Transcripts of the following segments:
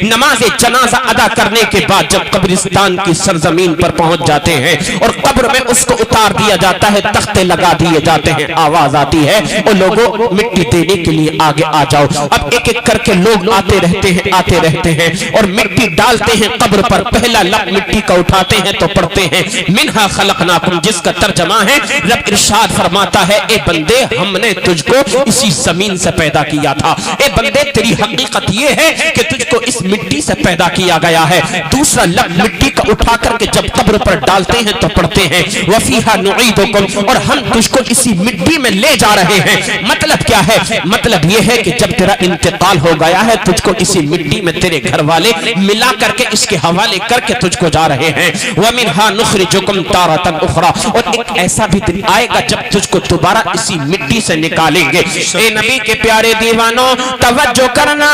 نماز جنازہ ادا کرنے کے بعد جب قبرستان کی سرزمین پر پہنچ جاتے ہیں اور قبر میں اس کو اتار دیا جاتا ہے، تختے لگا دیے جاتے ہیں، آواز آتی ہے اور لوگوں مٹی دینے کے لیے آگے آ جاؤ۔ اب ایک ایک کر کے لوگ آتے رہتے ہیں اور مٹی ڈالتے ہیں قبر پر۔ پہلا لفظ مٹی کا اٹھاتے ہیں تو پڑھتے ہیں منہا خلقناکم، جس کا ترجمہ ہے رب ارشاد فرماتا ہے اے بندے ہم نے تجھ کو اسی زمین سے پیدا کیا تھا، اے بندے تیری حقیقت یہ ہے کہ تجھ کو اس مٹی سے پیدا کیا گیا ہے۔ دوسرا لفظ مٹی کا اٹھا کر کے جب قبر پر ڈالتے ہیں تو پڑھتے ہیں وفیہا نعیدکم، اور ہم تجھ کو اسی مٹی میں لے جا رہے ہیں۔ مطلب کیا ہے؟ مطلب یہ ہے کہ جب تیرا انتقال ہو گیا ہے تجھ کو اسی مٹی میں تیرے گھر والے ملا کر کے اس کے حوالے کر کے تجھ کو جا رہے ہیں۔ وَمِنْهَا نُخْرِجُكُمْ تَارَةً أُخْرَى، اور ایک ایسا بھی دن آئے گا جب تجھ کو دوبارہ اسی مٹی سے نکالیں گے۔ اے نبی کے پیارے دیوانوں توجہ کرنا،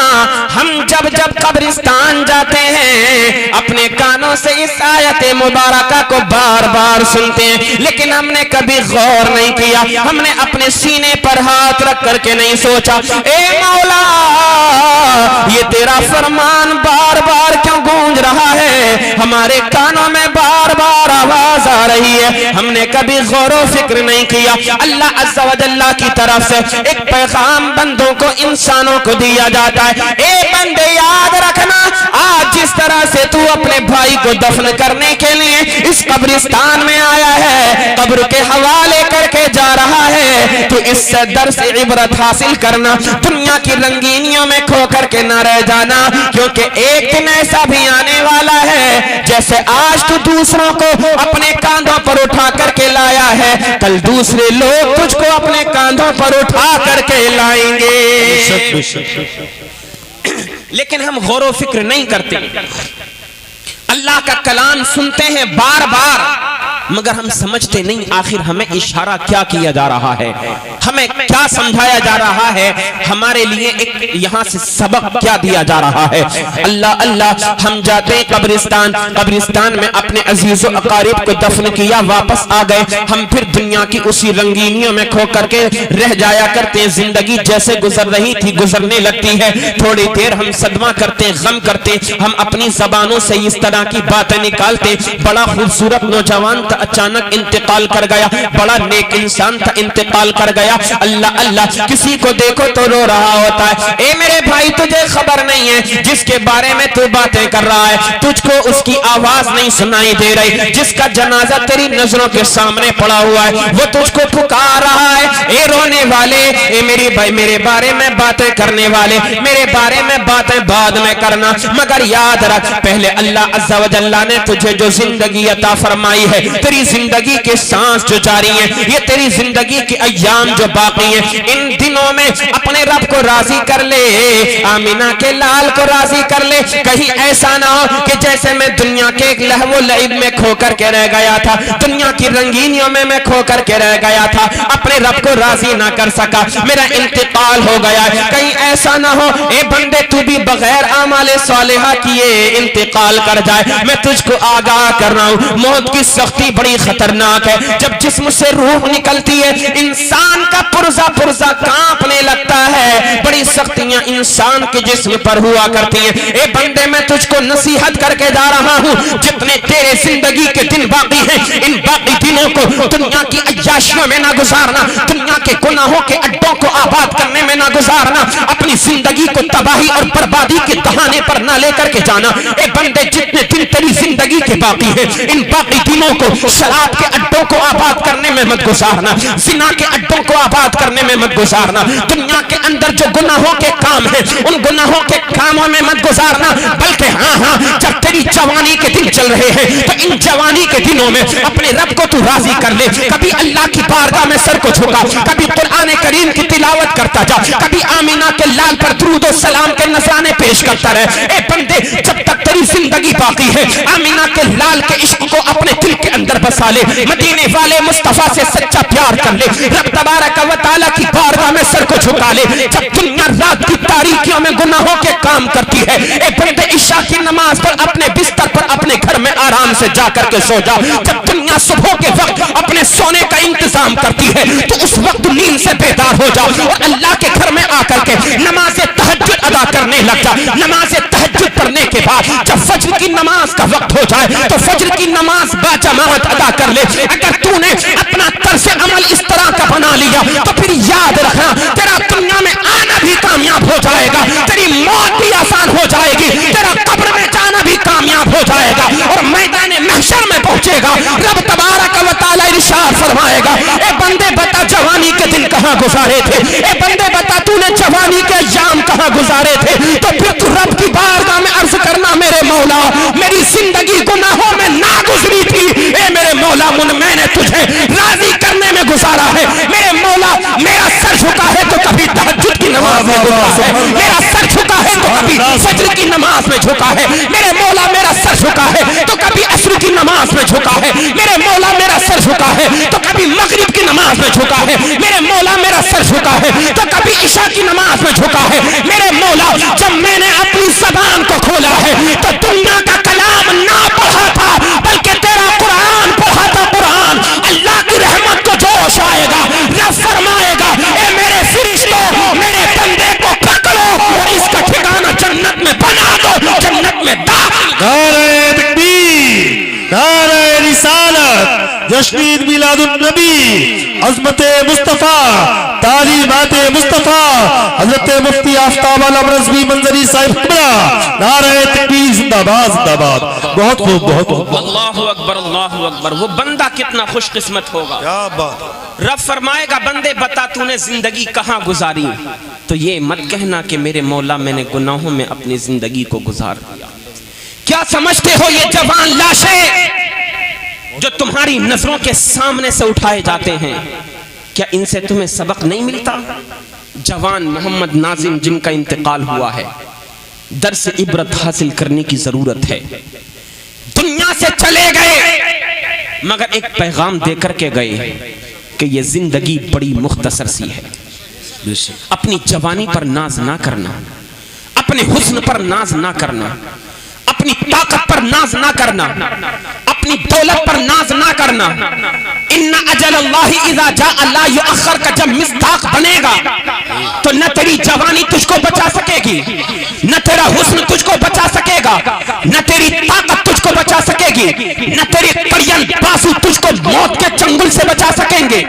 ہم جب قبرستان جاتے ہیں اپنے کانوں سے اس آیت مبارکہ کو بار بار سنتے ہیں، لیکن ہم نے کبھی غور نہیں کیا، ہم نے اپنے سینے پر ہاتھ رکھ کر کے نہیں سوچا اے مولا یہ تیرا فرمان بار بار کیوں گونج رہا ہے، ہمارے کانوں میں بار بار آواز آ رہی ہے، ہم نے کبھی غور و فکر نہیں کیا۔ اللہ عز و جل کی طرف سے ایک پیغام بندوں کو، انسانوں کو دیا جاتا ہے، اے بندے یاد رکھنا آج جس طرح سے تو اپنے بھائی کو دفن کرنے کے لیے اس قبرستان میں آیا ہے، قبر کے حوالے کر کے جا رہا ہے، تو اس سے درس عبرت حاصل کرنا، دنیا کی رنگینیوں میں کھو کر کے نہ رہ جانا، کیونکہ ایک دن ایسا بھی آنے والا ہے جیسے آج تو دوسروں کو اپنے کاندھوں پر اٹھا کر کے لایا ہے، کل دوسرے لوگ تجھ کو اپنے کاندھوں پر اٹھا کر کے لائیں گے۔ لیکن ہم غور و فکر نہیں کرتے، اللہ کا کلام سنتے ہیں بار بار، مگر ہم سمجھتے نہیں آخر ہمیں اشارہ کیا کیا جا رہا ہے، ہمیں کیا سمجھایا جا رہا ہے، ہمارے لیے ایک یہاں سے سبق کیا دیا جا رہا ہے۔ اللہ اللہ ہم جاتے ہیں قبرستان میں اپنے عزیز و اقارب کو دفن کیا، واپس آ گئے، ہم پھر دنیا کی اسی رنگینیوں میں کھو کر کے رہ جایا کرتے ہیں، زندگی جیسے گزر رہی تھی گزرنے لگتی ہے، تھوڑی دیر ہم صدمہ کرتے غم کرتے، ہم اپنی زبانوں سے اس طرح کی باتیں نکالتے، بڑا خوبصورت نوجوان تھا اچانک انتقال کر گیا، بڑا نیک انسان تھا انتقال کر گیا، اللہ اللہ کسی کو دیکھو تو رو رہا ہوتا ہے، اے میرے بھائی تجھے خبر نہیں ہے جس کے بارے میں تو باتیں کر رہا ہے تجھ کو اس کی آواز نہیں سنائی دے رہی، جس کا جنازہ تیری نظروں کے سامنے پڑا ہوا ہے وہ تجھ کو پکار رہا ہے، اے رونے والے، اے میرے بھائی میرے بارے میں باتیں کرنے والے، میرے بارے میں باتیں بعد میں کرنا، مگر یاد رکھ پہلے اللہ عز و جل نے تجھے جو زندگی عطا فرمائی ہے، تیری زندگی کے سانس جو جاری ہیں، یہ تیری زندگی کے ایام جو باقی ہیں، ان دنوں میں اپنے رب کو راضی کر لے، آمینہ کے لال کو راضی کر لے، کہیں ایسا نہ ہو کہ جیسے میں دنیا کے ایک لہو و لعب میں کھو کر کے رہ گیا تھا، دنیا کی رنگینیوں میں کھو کر کے رہ گیا تھا، اپنے رب کو راضی نہ کر سکا، میرا انتقال ہو گیا ہے، کہیں ایسا نہ ہو اے بندے تو بھی بغیر اعمال صالحہ کیے انتقال کر جائے، میں تجھ کو آگاہ کر رہا ہوں موت کی سختی بڑی خطرناک ہے، جب جسم سے روح نکلتی ہے انسان کا پرزا کانپنے لگتا ہے، بڑی سختیاں انسان کے جسم پر ہوا کرتی ہیں، اے بندے میں تجھ کو نصیحت کر کے جا رہا ہوں جتنے تیرے زندگی کے دن باقی ہیں ان باقی دنوں کو دنیا کی عیاشیوں میں نہ گزارنا، دنیا کے گناہوں کے اڈوں کو آباد کرنے میں نہ گزارنا، اپنی زندگی کو تباہی اور بربادی کے دہانے پر نہ لے کر کے جانا، اے بندے جتنے دن تیری زندگی کے باقی ہیں ان باقی دنوں کو شراب کے اڈوں کو آباد کرنے میں مت گزارنا، زنا کے اڈوں کو آباد کرنے میں مت گزارنا، دنیا کے اندر جو گناہوں کے کام ہیں ان گناہوں کے کاموں میں مت گزارنا، بلکہ ہاں جب تیری جوانی کے دن چل رہے ہیں تو ان جوانی کے دنوں میں اپنے رب کو تو راضی کر لے، کبھی اللہ کی بارگاہ میں سر کو جھکا، کبھی قرآن کریم کی تلاوت کرتا جا، کبھی آمینہ کے لال پر درود و سلام کے نذرانے پیش کرتا رہے، اے بندے جب تک تیری زندگی باقی ہے آمینہ کے لال کے عشق کو اپنے دل کے اندر بسا لے، مدینے والے مصطفیٰ سے سچا پیار کر لے، رب تبارک و تعالیٰ کی بارگاہ میں سر کو جھکا لے، جب دنیا رات کی تاریکیوں میں گناہوں کے کام کرتی ہے، اے بندے عشاء کی نماز پر اپنے بستر پر اپنے گھر میں آرام سے جا کر کے سو جا، جب دنیا صبح کے وقت اپنے سونے کا انتظام کرتی ہے تو اس وقت نیند سے بیدار ہو جا اور اللہ کے گھر میں آ کر کے نماز تہجد ادا کرنے لگ جا، نماز تہجد پڑھنے بعد جب فجر کی نماز کا وقت ہو جائے تو فجر کی نماز باجماعت ادا کر لے. اگر تو نے اپنا طرز عمل اس طرح کا بنا لیا تو پھر یاد رکھنا تیرا دنیا میں آنا بھی کامیاب ہو جائے گا, تیری موت بھی آسان ہو جائے گی, تیرا قبر میں جانا بھی کامیاب ہو جائے گا اور میدان محشر میں پہنچے گا. رب تبارک و تعالی ارشاد فرمائے گا, اے بندے بتا جوانی کے دن کہاں گزارے تھے, اے بندے بتا تو نے جوانی کے ایام کہاں گزارے تھے. تو پھر تو رب کی بارگاہ میں عرض کرنا, میرے مولا میری زندگی گناہوں میں نہ گزری تھی, اے میرے مولا میں نے تجھے راضی کرنے میں گزارا ہے. میرے مولا میرا سر جھکا ہے تو کبھی تہجد کی نماز میں جھکا ہے, میرا سر جھکا ہے تو کبھی فجر کی نماز میں جھکا ہے. میرے مولا میرا سر جھکا ہے تو کبھی عصر کی نماز میں جھکا ہے. میرے مولا میرا سر جھکا ہے تو کبھی مغرب کی نماز میں جھکا ہے. میرے مولا میرا سر جھکا ہے تو کبھی عشاء کی نماز میں جھکا ہے. میرے مولا جب میں نے اپنی زبان کو کھولا ہے تو دنیا کا کلام نہ پڑھا تھا بلکہ تیرا قرآن پڑھا تھا. قرآن اللہ کی رحمت کو جوش آئے گا, رب فرمائے گا اے میرے فرشتوں میرے بندے کو پکڑو اور اس کا ٹھکانہ جنت میں بنا دو, جنت میں داخل. نعرہ تکبیر, نعرہ رسالت, جشن میلاد النبی, عظمت مصطفیٰ, تعلیمات مصطفیٰ, حضرت مفتی آفتاب عالم رضوی منظری صاحب قبلہ, نعرہ تکبیر زندہ باد زندہ باد. بہت خوب بہت خوب. اللہ اکبر اللہ اکبر. وہ بندہ کتنا خوش قسمت ہوگا. کیا بات. رب فرمائے گا بندے بتا تو نے زندگی کہاں گزاری, تو یہ مت کہنا کہ میرے مولا میں نے گناہوں میں اپنی زندگی کو گزار دیا. کیا سمجھتے ہو یہ جوان لاشیں جو تمہاری نظروں کے سامنے سے اٹھائے جاتے ہیں, کیا ان سے تمہیں سبق نہیں ملتا؟ جوان محمد ناظم جن کا انتقال ہوا ہے, درس عبرت حاصل کرنے کی ضرورت ہے. دنیا سے چلے گئے مگر ایک پیغام دے کر کے گئے کہ یہ زندگی بڑی مختصر سی ہے. اپنی جوانی پر ناز نہ کرنا, اپنے حسن پر ناز نہ کرنا, اپنی طاقت پر ناز نہ کرنا, اپنی دولت پر ناز نہ کرنا. ان اجل اللہ اذا جاء لا یؤخر کا جب مصداق بنے گا تو نہ تیری جوانی تجھ کو بچا سکے گی, نہ تیرا حسن تجھ کو بچا سکے گا, نہ تیری طاقت تجھ کو بچا سکے گی, نہ تیری کڑیاں بازو تجھ کو موت کے چنگل سے بچا سکیں گے.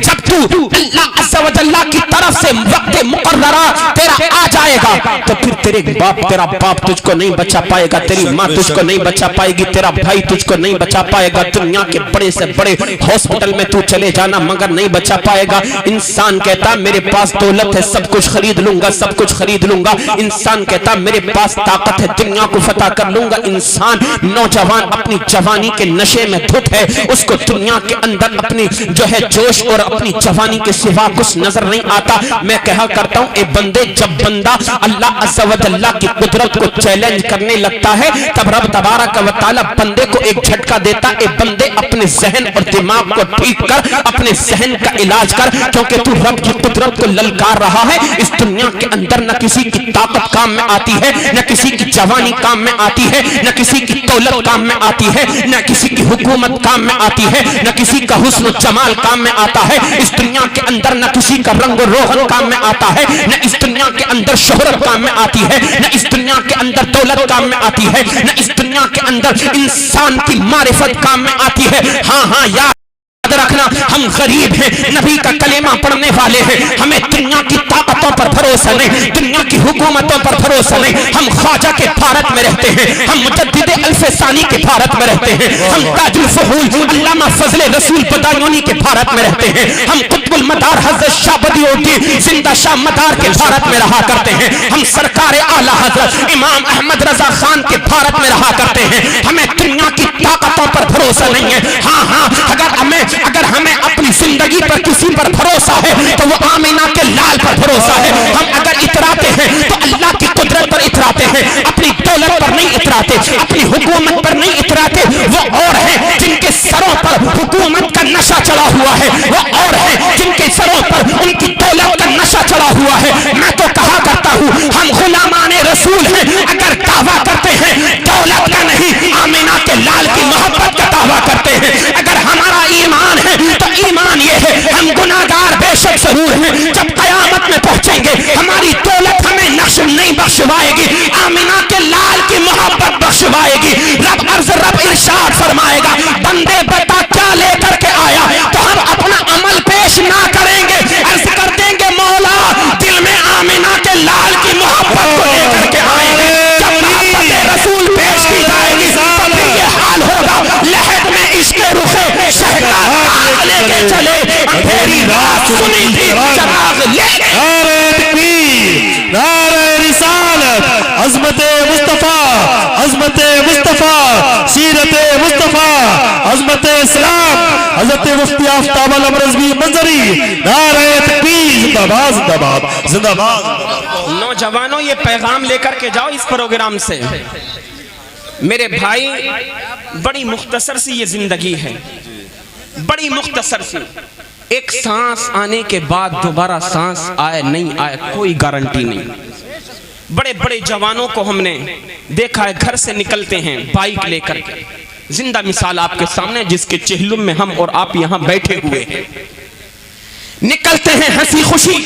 جب تو اللہ عز و جل کی طرف سے وقت مقررہ تیرا آ جائے گا تو پھر تیرا باپ تجھ کو نہیں بچا پائے گا, تیری ماں تجھ کو نہیں بچا پائے گی, تیرا بھائی تجھ کو نہیں بچا پائے گا. دنیا کے بڑے سے بڑے ہاسپٹل میں تو چلے جانا مگر نہیں بچا پائے گا. انسان کہتا میرے پاس دولت ہے, سب کچھ خرید لوں گا, سب کچھ خرید لوں گا. انسان کہتا میرے پاس طاقت ہے, دنیا کو فتح کر لوں گا. انسان نوجوان اپنی جوانی کے نشے میں دھت ہے, اس کو دنیا کے اندر اپنی جو ہے جوش اور اپنی جوانی کے سوا کچھ نظر نہیں آتا. میں کہا کرتا ہوں اے بندے, جب بندہ اللہ عز و جل کی قدرت کو چیلنج کرنے لگتا ہے تب رب تبارک و تعالی بندے کو ایک جھٹکا دیتا. اے بندے اپنے ذہن اور دماغ کو ٹھیک کر, اپنے ذہن کا علاج کر, کیونکہ تو رب کی قدرت کو للکار رہا ہے. اس دنیا کے اندر نہ کسی کی طاقت کام میں آتی ہے, نہ کسی کی جوانی کام میں آتی ہے, نہ کسی کی دولت کام میں آتی ہے, نہ کسی کی حکومت کام میں آتی ہے, نہ کسی کا حسن و جمال کام میں آتا ہے. اس دنیا کے اندر نہ کسی کا رنگ و روغن کام میں آتا ہے, نہ اس دنیا کے اندر شہرت کام میں آتی ہے, نہ اس دنیا کے اندر دولت کام میں آتی ہے, نہ اس دنیا کے اندر انسان کی معرفت کام میں آتی ہے. ہاں یاد رکھنا ہم غریب ہیں, نبی کا کلمہ پڑھنے والے ہیں, ہمیں دنیا کی طاقتوں پر بھروسہ نہیں, دنیا کی حکومتوں پر بھروسہ نہیں. ہم خواجہ کے بھارت میں رہتے ہیں, ہم مجدد الف ثانی کے بھارت میں رہتے ہیں, ہم تاج الفحول علامہ فضل رسول بدایونی کے بھارت میں رہتے ہیں, ہم قطب المدار حضرت شاہ بدی الدین زندہ شاہ مدار کے بھارت میں رہا کرتے ہیں, ہم سرکار اعلیٰ حضرت امام احمد رضا خان کے بھارت میں رہا کرتے ہیں. ہمیں دنیا کی طاقتوں پر بھروسہ نہیں ہے. ہاں اگر ہمیں اپنی زندگی پر کسی پر بھروسہ ہے تو وہ آمینہ کے لال پر بھروسہ ہے. ہم اگر اتراتے ہیں تو اللہ کی قدرت پر اتراتے ہیں, اپنی دولت پر نہیں اتراتے, اپنی حکومت پر نہیں اتراتے. وہ اور ہیں جن کے سروں پر حکومت کا نشہ چڑھا ہوا ہے, وہ اور ہیں جن کے سروں پر ان کی دولت کا نشہ چڑھا ہوا ہے. میں تو کہا کرتا ہوں ہم غلامان رسول ہیں, اگر دعویٰ کرتے ہیں دولت کا نہیں آمینہ کے لال کی محبت کا دعویٰ کرتے ہیں. اگر ہمارا ایمان ہے تو ایمان یہ ہے ہم گناہگار بے شک ضرور ہیں, جب قیامت میں پہنچیں گے ہماری دولت ہمیں نقش نہیں بخشوائے گی, آمینہ کے لال کی محبت عظمت مصطفیٰ، سیرت مصطفیٰ، عظمت اسلام، حضرت مفتی آفتاب علم رضوی منظری، نعرہ تکبیر، زندہ باد زندہ باد زندہ باد۔ نوجوانوں یہ پیغام لے کر کے جاؤ اس پروگرام سے، میرے بھائی بڑی مختصر سی یہ زندگی ہے، بڑی مختصر سی، ایک سانس آنے کے بعد دوبارہ سانس آئے نہیں آئے کوئی گارنٹی نہیں۔ بڑے بڑے جوانوں کو ہم نے دیکھا ہے گھر سے نکلتے ہیں بائک لے کر کے، زندہ مثال آپ کے سامنے جس کے چہلم میں ہم اور آپ یہاں بیٹھے ہوئے ہیں، نکلتے ہیں ہنسی خوشی،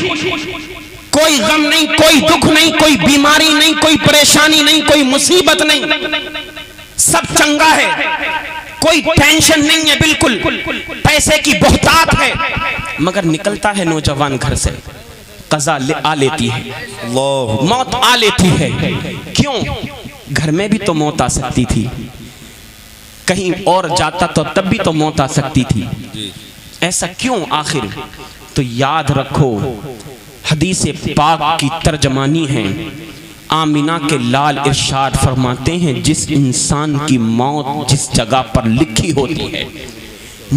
کوئی غم نہیں، کوئی دکھ نہیں، کوئی بیماری نہیں، کوئی پریشانی نہیں، کوئی مصیبت نہیں، سب چنگا ہے، کوئی ٹینشن نہیں ہے، بالکل پیسے کی بہتات ہے، مگر نکلتا ہے نوجوان گھر سے، قضا آ لیتی ہے، موت آ لیتی ہے۔ کیوں؟ گھر میں بھی تو موت آ سکتی تھی، کہیں اور جاتا تو تب بھی تو موت آ سکتی تھی، ایسا کیوں آخر؟ تو یاد رکھو حدیث پاک کی ترجمانی ہے، آمینہ کے لال ارشاد فرماتے ہیں جس انسان کی موت جس جگہ پر لکھی ہوتی ہے،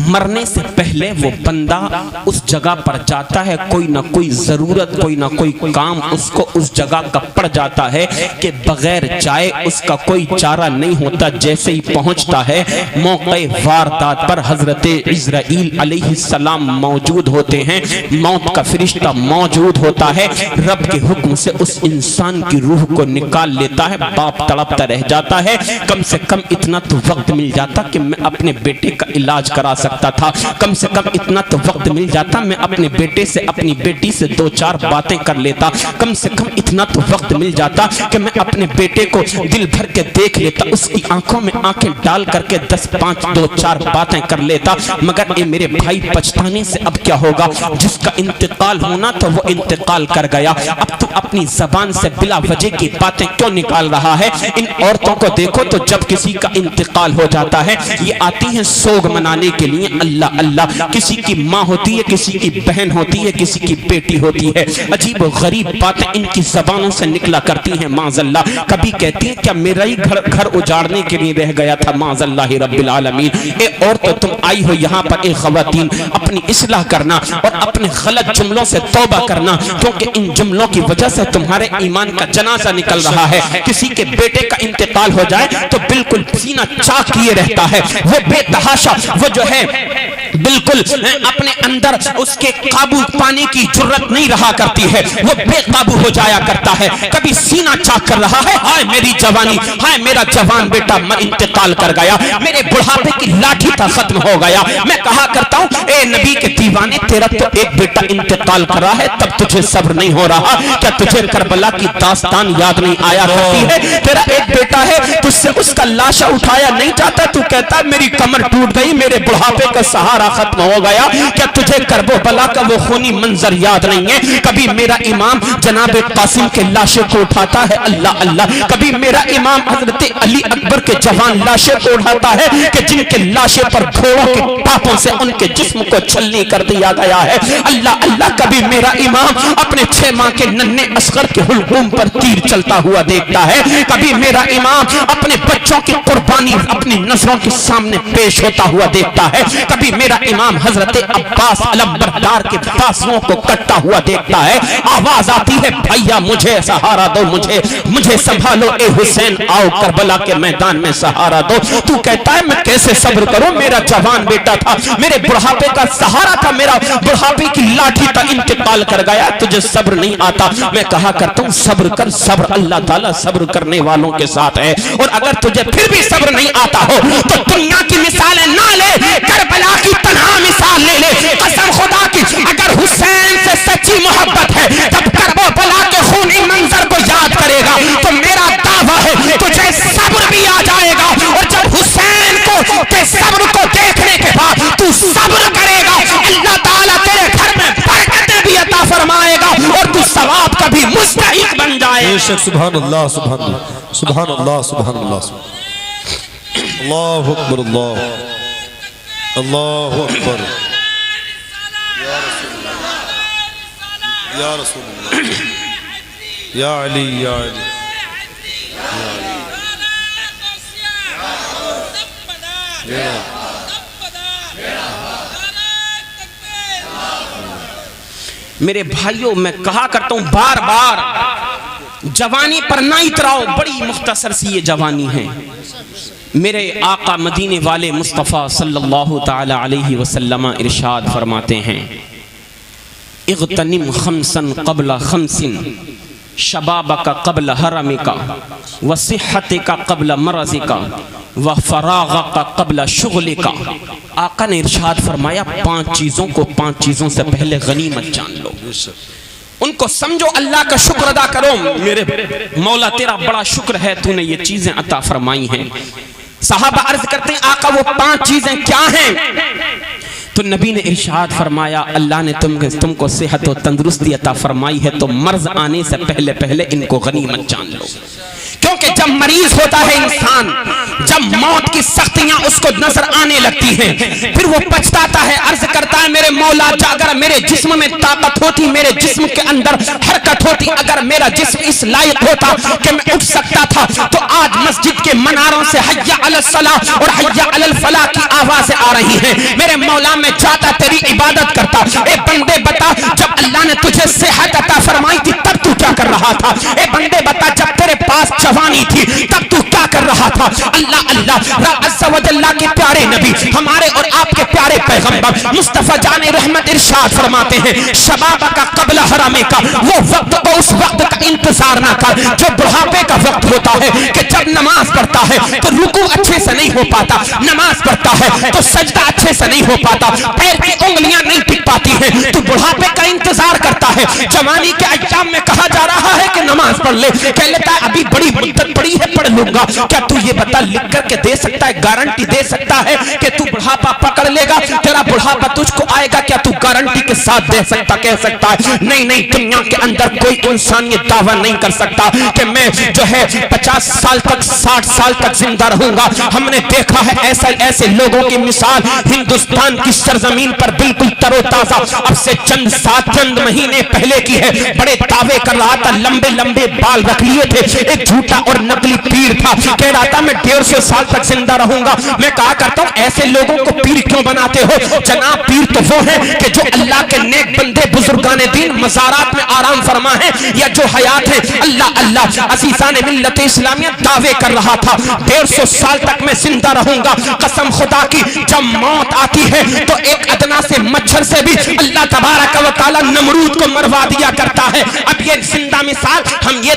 مرنے سے پہلے وہ بندہ اس جگہ پر جاتا ہے، کوئی نہ کوئی ضرورت، کوئی نہ کوئی کام اس کو اس جگہ کا پڑ جاتا ہے کہ بغیر جائے اس کا کوئی چارہ نہیں ہوتا۔ جیسے ہی پہنچتا ہے موقع واردات پر حضرت عزرائیل علیہ السلام موجود ہوتے ہیں، موت کا فرشتہ موجود ہوتا ہے، رب کے حکم سے اس انسان کی روح کو نکال لیتا ہے، باپ تڑپتا رہ جاتا ہے، کم سے کم اتنا تو وقت مل جاتا کہ میں اپنے بیٹے کا علاج کرا سکتا تھا، کم سے کم اتنا تو وقت مل جاتا میں اپنے بیٹے سے اپنی بیٹی سے دو چار باتیں کر لیتا، کم سے کم اتنا تو وقت مل جاتا کہ میں اپنے بیٹے کو دل بھر کے دیکھ لیتا، اس کی آنکھوں میں آنکھیں ڈال کر کے 10 دو چار باتیں کر لیتا۔ مگر اے میرے بھائی پچھتانے سے اب کیا ہوگا؟ جس کا انتقال ہونا تو وہ انتقال کر گیا، اب تو اپنی زبان سے بلا وجہ کی باتیں کیوں نکال رہا ہے؟ ان عورتوں کو دیکھو تو جب کسی کا انتقال ہو جاتا ہے یہ آتی ہیں سوگ منانے کے لیے، اللہ اللہ، کسی کی ماں ہوتی ہے، کسی کی بہن ہوتی ہے، کسی کی بیٹی ہوتی ہے، عجیب و غریب باتیں ان کی زبانوں سے نکلا کرتی ہیں، معاذ اللہ، کبھی کہتی ہیں کیا میرا ہی گھر اجاڑنے کے لیے رہ گیا تھا، معاذ اللہ رب العالمین۔ اے عورتوں تم آئی ہو یہاں پر، اے خواتین اپنی اصلاح کرنا اور اپنے غلط جملوں سے توبہ کرنا، کیونکہ ان جملوں کی وجہ سے تمہارے ایمان کا جنازہ نکل رہا ہے۔ کسی کے بیٹے کا انتقال ہو جائے تو بالکل سینہ چاک کیے رہتا ہے، وہ بے تحاشا، وہ جو ہے بالکل اپنے اندر اس کے قابو پانے کی جرت نہیں رہا کرتی ہے، وہ بے قابو ہو جایا کرتا ہے، کبھی سینہ چاک کر رہا ہے، ہائے میری جوانی، ہائے میرا جوان بیٹا انتقال کر گیا، میرے بڑھاپے کی لاٹھی تھا ختم ہو گیا۔ میں کہا کرتا ہوں اے نبی کے دیوانے، تیرا تو ایک بیٹا انتقال کر رہا ہے تب تجھے صبر نہیں ہو رہا، کیا تجھے کربلا کی داستان یاد نہیں آیا کرتی ہے؟ تیرا ایک بیٹا ہے، تجھ سے اس کا لاشا اٹھایا نہیں جاتا، تو کہتا میری کمر ٹوٹ گئی، میرے بڑھاپے کا سہارا ختم ہو گیا، کیا تجھے کرب و بلا کا وہ خونی منظر یاد نہیں ہے؟ کبھی میرا امام جناب قاسم کے لاشے کو اٹھاتا ہے، اللہ اللہ، کبھی میرا امام حضرت علی اکبر کے جوان لاشے کو اٹھاتا ہے کہ جن کے لاشے پر گھوڑوں کے ٹاپوں سے ان کے جسم کو چھلنی کر دیا گیا ہے، اللہ اللہ، کبھی میرا امام اپنے 6 ماہ کے ننھے اصغر کے حلقوم پر تیر چلتا ہوا دیکھتا ہے، کبھی میرا امام اپنے بچوں کی قربانی اپنی نظروں کے سامنے پیش ہوتا ہوا دیکھتا ہے، کبھی میرا امام حضرت عباس علم بردار کے بازوؤں کو کٹتا ہوا دیکھتا ہے، آواز آتی ہے بھیا مجھے سہارا دو، مجھے سنبھالو اے حسین، آؤ کربلا کے میدان میں سہارا دو۔ تو کہتا ہے میں کیسے صبر کروں، میرا جوان بیٹا تھا، میرے بڑھاپے کا سہارا تھا، میرا بڑھاپے کی لاٹھی تھا، انتقال کر گیا، تجھے صبر نہیں آتا۔ میں کہا کرتا ہوں صبر کر، صبر اللہ تعالیٰ صبر کرنے والوں کے ساتھ ہے، اور اگر تجھے پھر بھی صبر نہیں آتا ہو تو دنیا کی مثالیں نہ لے، کربلا کی تنہا مثال لے لے، قسم خدا کی اگر حسین سے سچی محبت ہے جب کرب و بلا کے خونی منظر کو یاد کرے گا تو میرا دعویٰ ہے تجھے صبر بھی آ جائے گا، اور جب حسین کو کے صبر کو دیکھنے کے بعد تو صبر کرے گا، اللہ تعالیٰ تیرے گھر میں برکتیں بھی عطا فرمائے گا اور تو ثواب کا بھی مستحق بن جائے۔ بے شک، سبحان اللہ سبحان اللہ سبحان اللہ سبحان اللہ، اللہ اکبر، اللہ اللہ اکبر، یا رسول اللہ، یا علی، یا علی، میرے بھائیوں میں کہا کرتا ہوں بار بار، جوانی پر نہ اتراؤ، بڑی مختصر سی یہ جوانی ہے۔ میرے آقا مدینے والے مصطفیٰ صلی اللہ تعالی علیہ وسلم ارشاد فرماتے ہیں، اغتنم خمسا قبل خمس، شبابک قبل حرمک، وصحتک قبل مرضک، وفراغک قبل شغلک۔ آقا نے ارشاد فرمایا 5 چیزوں کو 5 چیزوں سے پہلے غنیمت جان لو، ان کو سمجھو، اللہ کا شکر ادا کرو، میرے مولا تیرا بڑا شکر ہے تو نے یہ چیزیں عطا فرمائی ہیں۔ صحابہ عرض کرتے ہیں آقا وہ 5 چیزیں کیا ہیں؟ تو نبی نے ارشاد فرمایا اللہ نے تم کو صحت و تندرستی عطا فرمائی ہے تو مرض آنے سے پہلے ان کو غنیمت جان لو، کیونکہ جب مریض ہوتا ہے انسان، جب موت کی سختیاں اس کو نظر آنے لگتی ہیں، پھر وہ پچھتاتا ہے، عرض کرتا ہے میرے مولا اگر میرے جسم میں طاقت ہوتی، میرے جسم کے اندر حرکت ہوتی، اگر میرا جسم اس لائق ہوتا کہ میں اٹھ سکتا تھا، تو آج مسجد کے مناروں سے حی علی الصلاۃ اور حی علی الفلاح کی آوازیں آ رہی ہیں۔ میرے مولا میں جاتا تیری عبادت کرتا۔ اے بندے بتا، جب اللہ نے تجھے صحت عطا فرمائی تھی تب تو کیا کر رہا تھا؟ اے بندے بتا، جب تیرے پاس جوانی تھی تب تو کیا کر رہا تھا؟ اللہ اللہ رب عز و جل کے پیارے نبی، ہمارے اور آپ کے پیارے پیغمبر مصطفیٰ جان رحمت ارشاد فرماتے ہیں، شباب کا قبل حرامے کا، وہ وقت کو اس وقت کا انتظار نہ کر جو بڑھاپے کا وقت ہوتا ہے، کہ جب نماز پڑھتا ہے تو رکوع اچھے سے نہیں ہو پاتا، نماز پڑھتا ہے تو سجدہ اچھے سے نہیں ہو پاتا، پیر کی انگلیاں نہیں ٹک پاتی ہیں، تو بڑھاپے کا انتظار کرتا ہے۔ جوانی کے ایام میں کہا جا رہا ہے کہ نماز پڑھ لے، کہہ لیتا ہے ابھی بڑی مدت پڑی ہے پڑھ لوں گا۔ کیا تو یہ بتا لکھ کر کے دے سکتا ہے، گارنٹی دے سکتا ہے کہ تو بڑھاپا پکڑ لے گا، تیرا بڑھاپا تجھ کو آئے گا؟ کیا تو گارنٹی کے ساتھ دے سکتا، کہہ سکتا ہے؟ نہیں نہیں، دنیا کے اندر کوئی انسان یہ دعویٰ نہیں کر سکتا کہ میں جو ہے 50 سال تک 60 سال تک زندہ رہوں گا۔ ہم نے دیکھا ہے ایسے لوگوں کی مثال ہندوستان کی سرزمین پر بالکل تر و تازہ اب سے چند مہینے پہلے کی ہے۔ بڑے دعوے کر رہا تھا، لمبے لمبے بال رکھ لیے تھے، ایک جھوٹا اور نقلی پیر تھا، کہہ رہا تھا میں 150 سال تک زندہ رہوں گا۔ میں کہا کرتا ہوں ایسے لوگوں کو پیر کیوں بناتے ہو؟ جناب پیر تو وہ ہیں کہ جو اللہ کے نیک بندے بزرگان دین مزارات میں آرام فرما ہے، یا جو حیات ہے اللہ اللہ عزیزان ملت اسلامیہ دعوے کر رہا تھا 150 سال تک میں زندہ رہوں گا۔ قسم خدا کی جب موت آتی ہے تو ایک ادنا سے مچھر سے بھی اللہ تبارک و تعالی نمرود کو مروا دیا کرتا ہے۔ اب یہ زندہ مثال، ہم یہ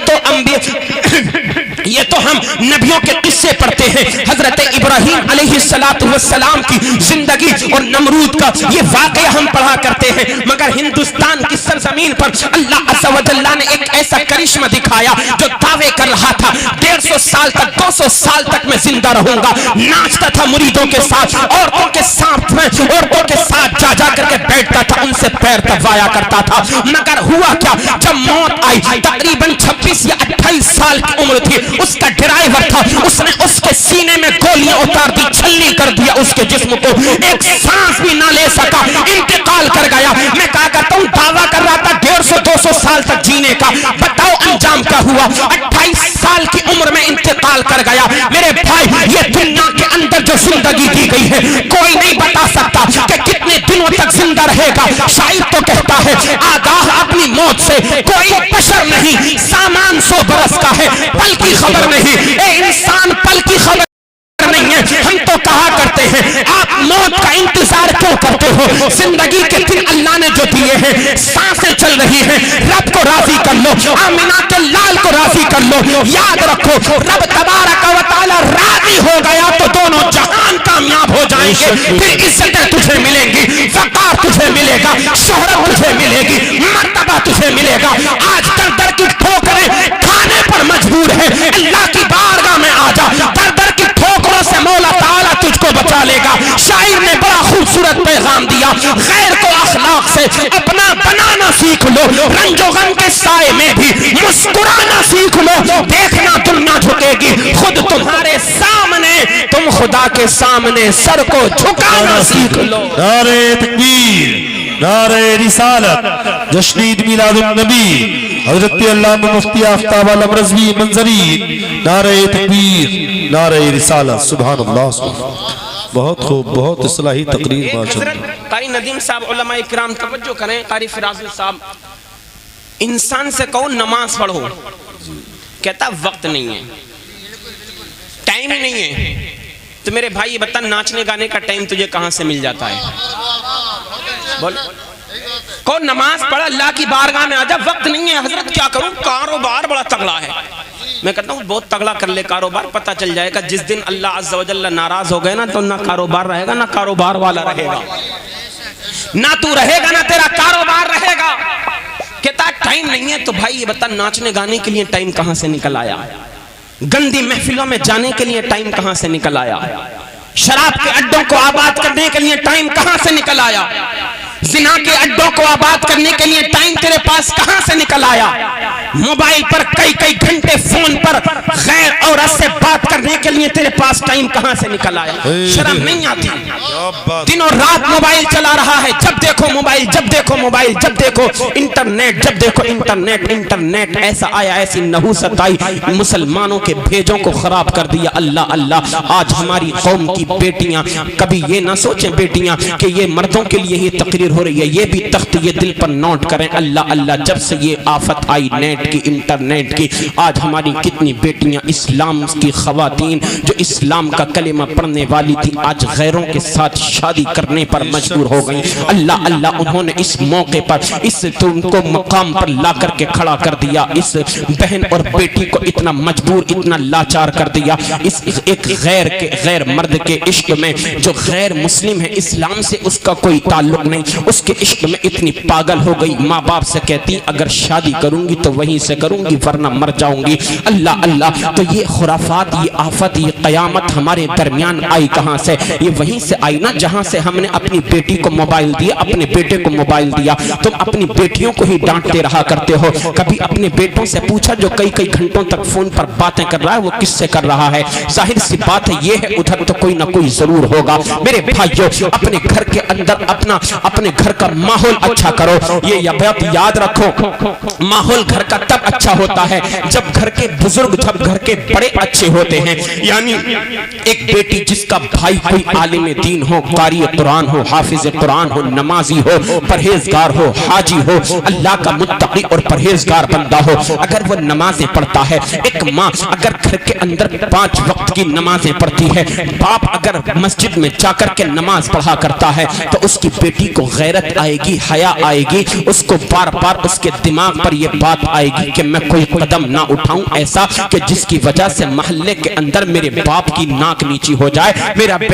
تو ہم نبیوں کے قصے پڑھتے ہیں، حضرت ابراہیم علیہ السلام کی زندگی اور نمرود کا یہ واقعہ ہم پڑھا کرتے ہیں، مگر ہندوستان کی سرزمین پر اللہ عز و جل نے ایک ایسا کرشمہ دکھایا جو دعوے کر رہا تھا 150 سال تک 200 سال تک میں زندہ رہوں گا، ناچتا تھا مریدوں کے ساتھ، عورتوں کے ساتھ جا کر کے بیٹھتا تھا، ان سے پیر دبایا کرتا تھا، مگر ہوا کیا؟ جب موت آئی تقریباً 26 یا 28 سال کی عمر تھی، اس کا ڈرائیور تھا، اس نے اس کے سینے میں گولیاں اتار دی، چھلنی کر دیا اس کے جسم کو، ایک سانس بھی نہ لے سکا، انتقال کر گیا۔ میں کہا کرتا ہوں دعویٰ کر رہا تھا 150-200 سال تک جینے کا، بتاؤ انجام کیا ہوا؟ 28 سال کی عمر میں انتقال کر گیا۔ میرے بھائی یہ دنیا کے اندر جو زندگی دی گئی ہے کوئی نہیں بتا سکتا کہ کتنے دنوں تک زندہ رہے گا۔ شاعر تو کہتا ہے آگاہ اپنی موت سے کوئی بشر نہیں، سامان 100 برس کا ہے، پل کی خبر نہیں۔ اے انسان پل کی خبر نہیں ہے، ہم تو کہا کرتے ہیں آپ موت کا انتظار کیوں کرتے ہو؟ زندگی کے دن اللہ نے جو دیے ہیں، سانسیں چل رہی ہیں، رب کو راضی کر لو، آمنہ کے لال کو راضی کر لو۔ یاد رکھو رب تبارک و تعالی راضی ہو گیا تو دونوں جہان کامیاب ہو جائیں گے، پھر عزتیں تجھے ملیں گی، وقار تجھے ملے گا، شہرت تجھے ملے گی، مرتبہ تجھے ملے گا۔ آج در در کی ٹھوکریں کھانے پر مجبور ہے، اللہ کی بارگاہ میں آ جا، در در کی ٹھوکروں سے مولا تعالیٰ تجھ کو بچا لے گا۔ شاعر نے بڑا خوبصورت پیغام دیا، غیر کو اخلاق سے اپنا بنانا سیکھ لو، رنج و غم کے سائے میں بھی مسکرانا سیکھ لو، دیکھنا دنیا جھکے گی خود تمہارے سامنے، تم خدا کے سامنے سر کو جھکانا سیکھ لو۔ نعرہ تکبیر، نعرہ رسالت، جشن عید میلاد النبی حضرت علامہ مفتی آفتاب عالم رضوی منظری، نعرہ تکبیر، نعرہ رسالت، سبحان اللہ سبحان اللہ۔ بہت خوب، بہت اصلاحی تقریر ایک ماشاء اللہ۔ حضرت قاری ندیم صاحب، علماء کرام توجہ کریں، قاری فراز صاحب، انسان سے کہو نماز پڑھو، کہتا وقت نہیں ہے، ٹائم ہی نہیں ہے۔ تو میرے بھائی یہ بتا، ناچنے گانے کا ٹائم تجھے کہاں سے مل جاتا ہے؟ بول کو نماز پڑھ، اللہ کی بارگاہ میں آجا، وقت نہیں ہے۔ حضرت کیا کروں، کاروبار بڑا تگڑا ہے۔ میں کہتا ہوں بہت تگڑا کر لے کاروبار، پتہ چل جائے گا جس دن اللہ عز و جل ناراض ہو گئے نا، تو نہ کاروبار رہے گا نہ کاروبار والا رہے گا، نہ تو رہے گا نہ تیرا کاروبار رہے گا۔ کہتا ٹائم نہیں ہے۔ تو بھائی یہ بتا، ناچنے گانے کے لیے ٹائم کہاں سے نکل آیا؟ گندی محفلوں میں جانے کے لیے ٹائم کہاں سے نکل آیا؟ شراب کے اڈوں کو آباد کرنے کے لیے ٹائم کہاں سے نکل آیا؟ زنا کے اڈوں کو آباد کرنے کے لیے ٹائم تیرے پاس کہاں سے نکل آیا؟ موبائل پر کئی گھنٹے، فون پر غیر عورت سے بات کرنے کے لیے تیرے پاس ٹائم کہاں سے نکل آیا؟ شرم نہیں آتی؟ دن اور رات موبائل چلا رہا ہے، جب دیکھو موبائل، جب دیکھو موبائل، جب دیکھو انٹرنیٹ، جب دیکھو انٹرنیٹ ایسا آیا، ایسی نحوست آئی، مسلمانوں کے بھیجوں کو خراب کر دیا۔ اللہ اللہ، آج ہماری قوم کی بیٹیاں، کبھی یہ نہ سوچیں بیٹیاں کہ یہ مردوں کے لیے ہی تقریر ہو رہی ہے، یہ بھی تخت یہ دل پر نوٹ کریں۔ اللہ اللہ، جب سے یہ آفت آئی نیٹ کی، انٹرنیٹ کی، آج ہماری کتنی بیٹیاں اسلام کی خواتین جو اسلام کا کلمہ پڑھنے والی تھی، آج غیروں کے ساتھ شادی کرنے پر مجبور ہو گئی۔ اللہ اللہ، انہوں نے اس موقع پر اس تم کو مقام پر لا کر کے کھڑا کر دیا، اس بہن اور بیٹی کو اتنا مجبور، اتنا لاچار کر دیا، اس ایک غیر مرد کے عشق میں، جو غیر مسلم ہے، اسلام سے اس کا کوئی تعلق نہیں، اس کے عشق میں اتنی پاگل ہو گئی، ماں باپ سے کہتی اگر شادی کروں گی تو وہیں سے کروں گی ورنہ مر جاؤں گی۔ اللہ اللہ، تو یہ خرافات، یہ آفت، یہ قیامت ہمارے درمیان آئی کہاں سے؟ یہ وہیں سے آئی نا جہاں سے ہم نے اپنی بیٹی کو موبائل دیا، اپنے بیٹے کو موبائل دیا۔ تم اپنی بیٹیوں کو ہی ڈانٹتے رہا کرتے ہو، کبھی اپنے بیٹوں سے پوچھا جو کئی گھنٹوں تک فون پر باتیں کر رہا ہے وہ کس سے کر رہا ہے؟ ظاہر سی بات ہے یہ ہے ادھر تو کوئی نہ کوئی ضرور ہوگا۔ میرے بھائیو، اپنے گھر کے اندر اپنے گھر کا ماحول اچھا کرو۔ یہ بات یاد رکھو، ماحول گھر کا تب اچھا ہوتا ہے جب گھر کے بزرگ، جب گھر کے بڑے اچھے ہوتے ہیں۔ یعنی ایک بیٹی جس کا بھائی کوئی عالم دین ہو، قاری قرآن ہو، حافظ قرآن ہو، نمازی ہو، پرہیزگار ہو، حاجی ہو، اللہ کا متقی اور پرہیزگار بندہ ہو، اگر وہ نمازیں پڑھتا ہے، ایک ماں اگر گھر کے اندر 5 وقت کی نمازیں پڑھتی ہے، باپ اگر مسجد میں جا کر کے نماز پڑھا کرتا ہے، تو اس کی بیٹی کو غیرت آئے گی، حیا آئے گی، اس کو بار بار اس کے دماغ پر یہ بات آئے گی کہ میں کوئی قدم نہ اٹھاؤں ایسا کہ جس کی وجہ سے محلے کے اندر میرے باپ کی ناک نیچی ہو جائے۔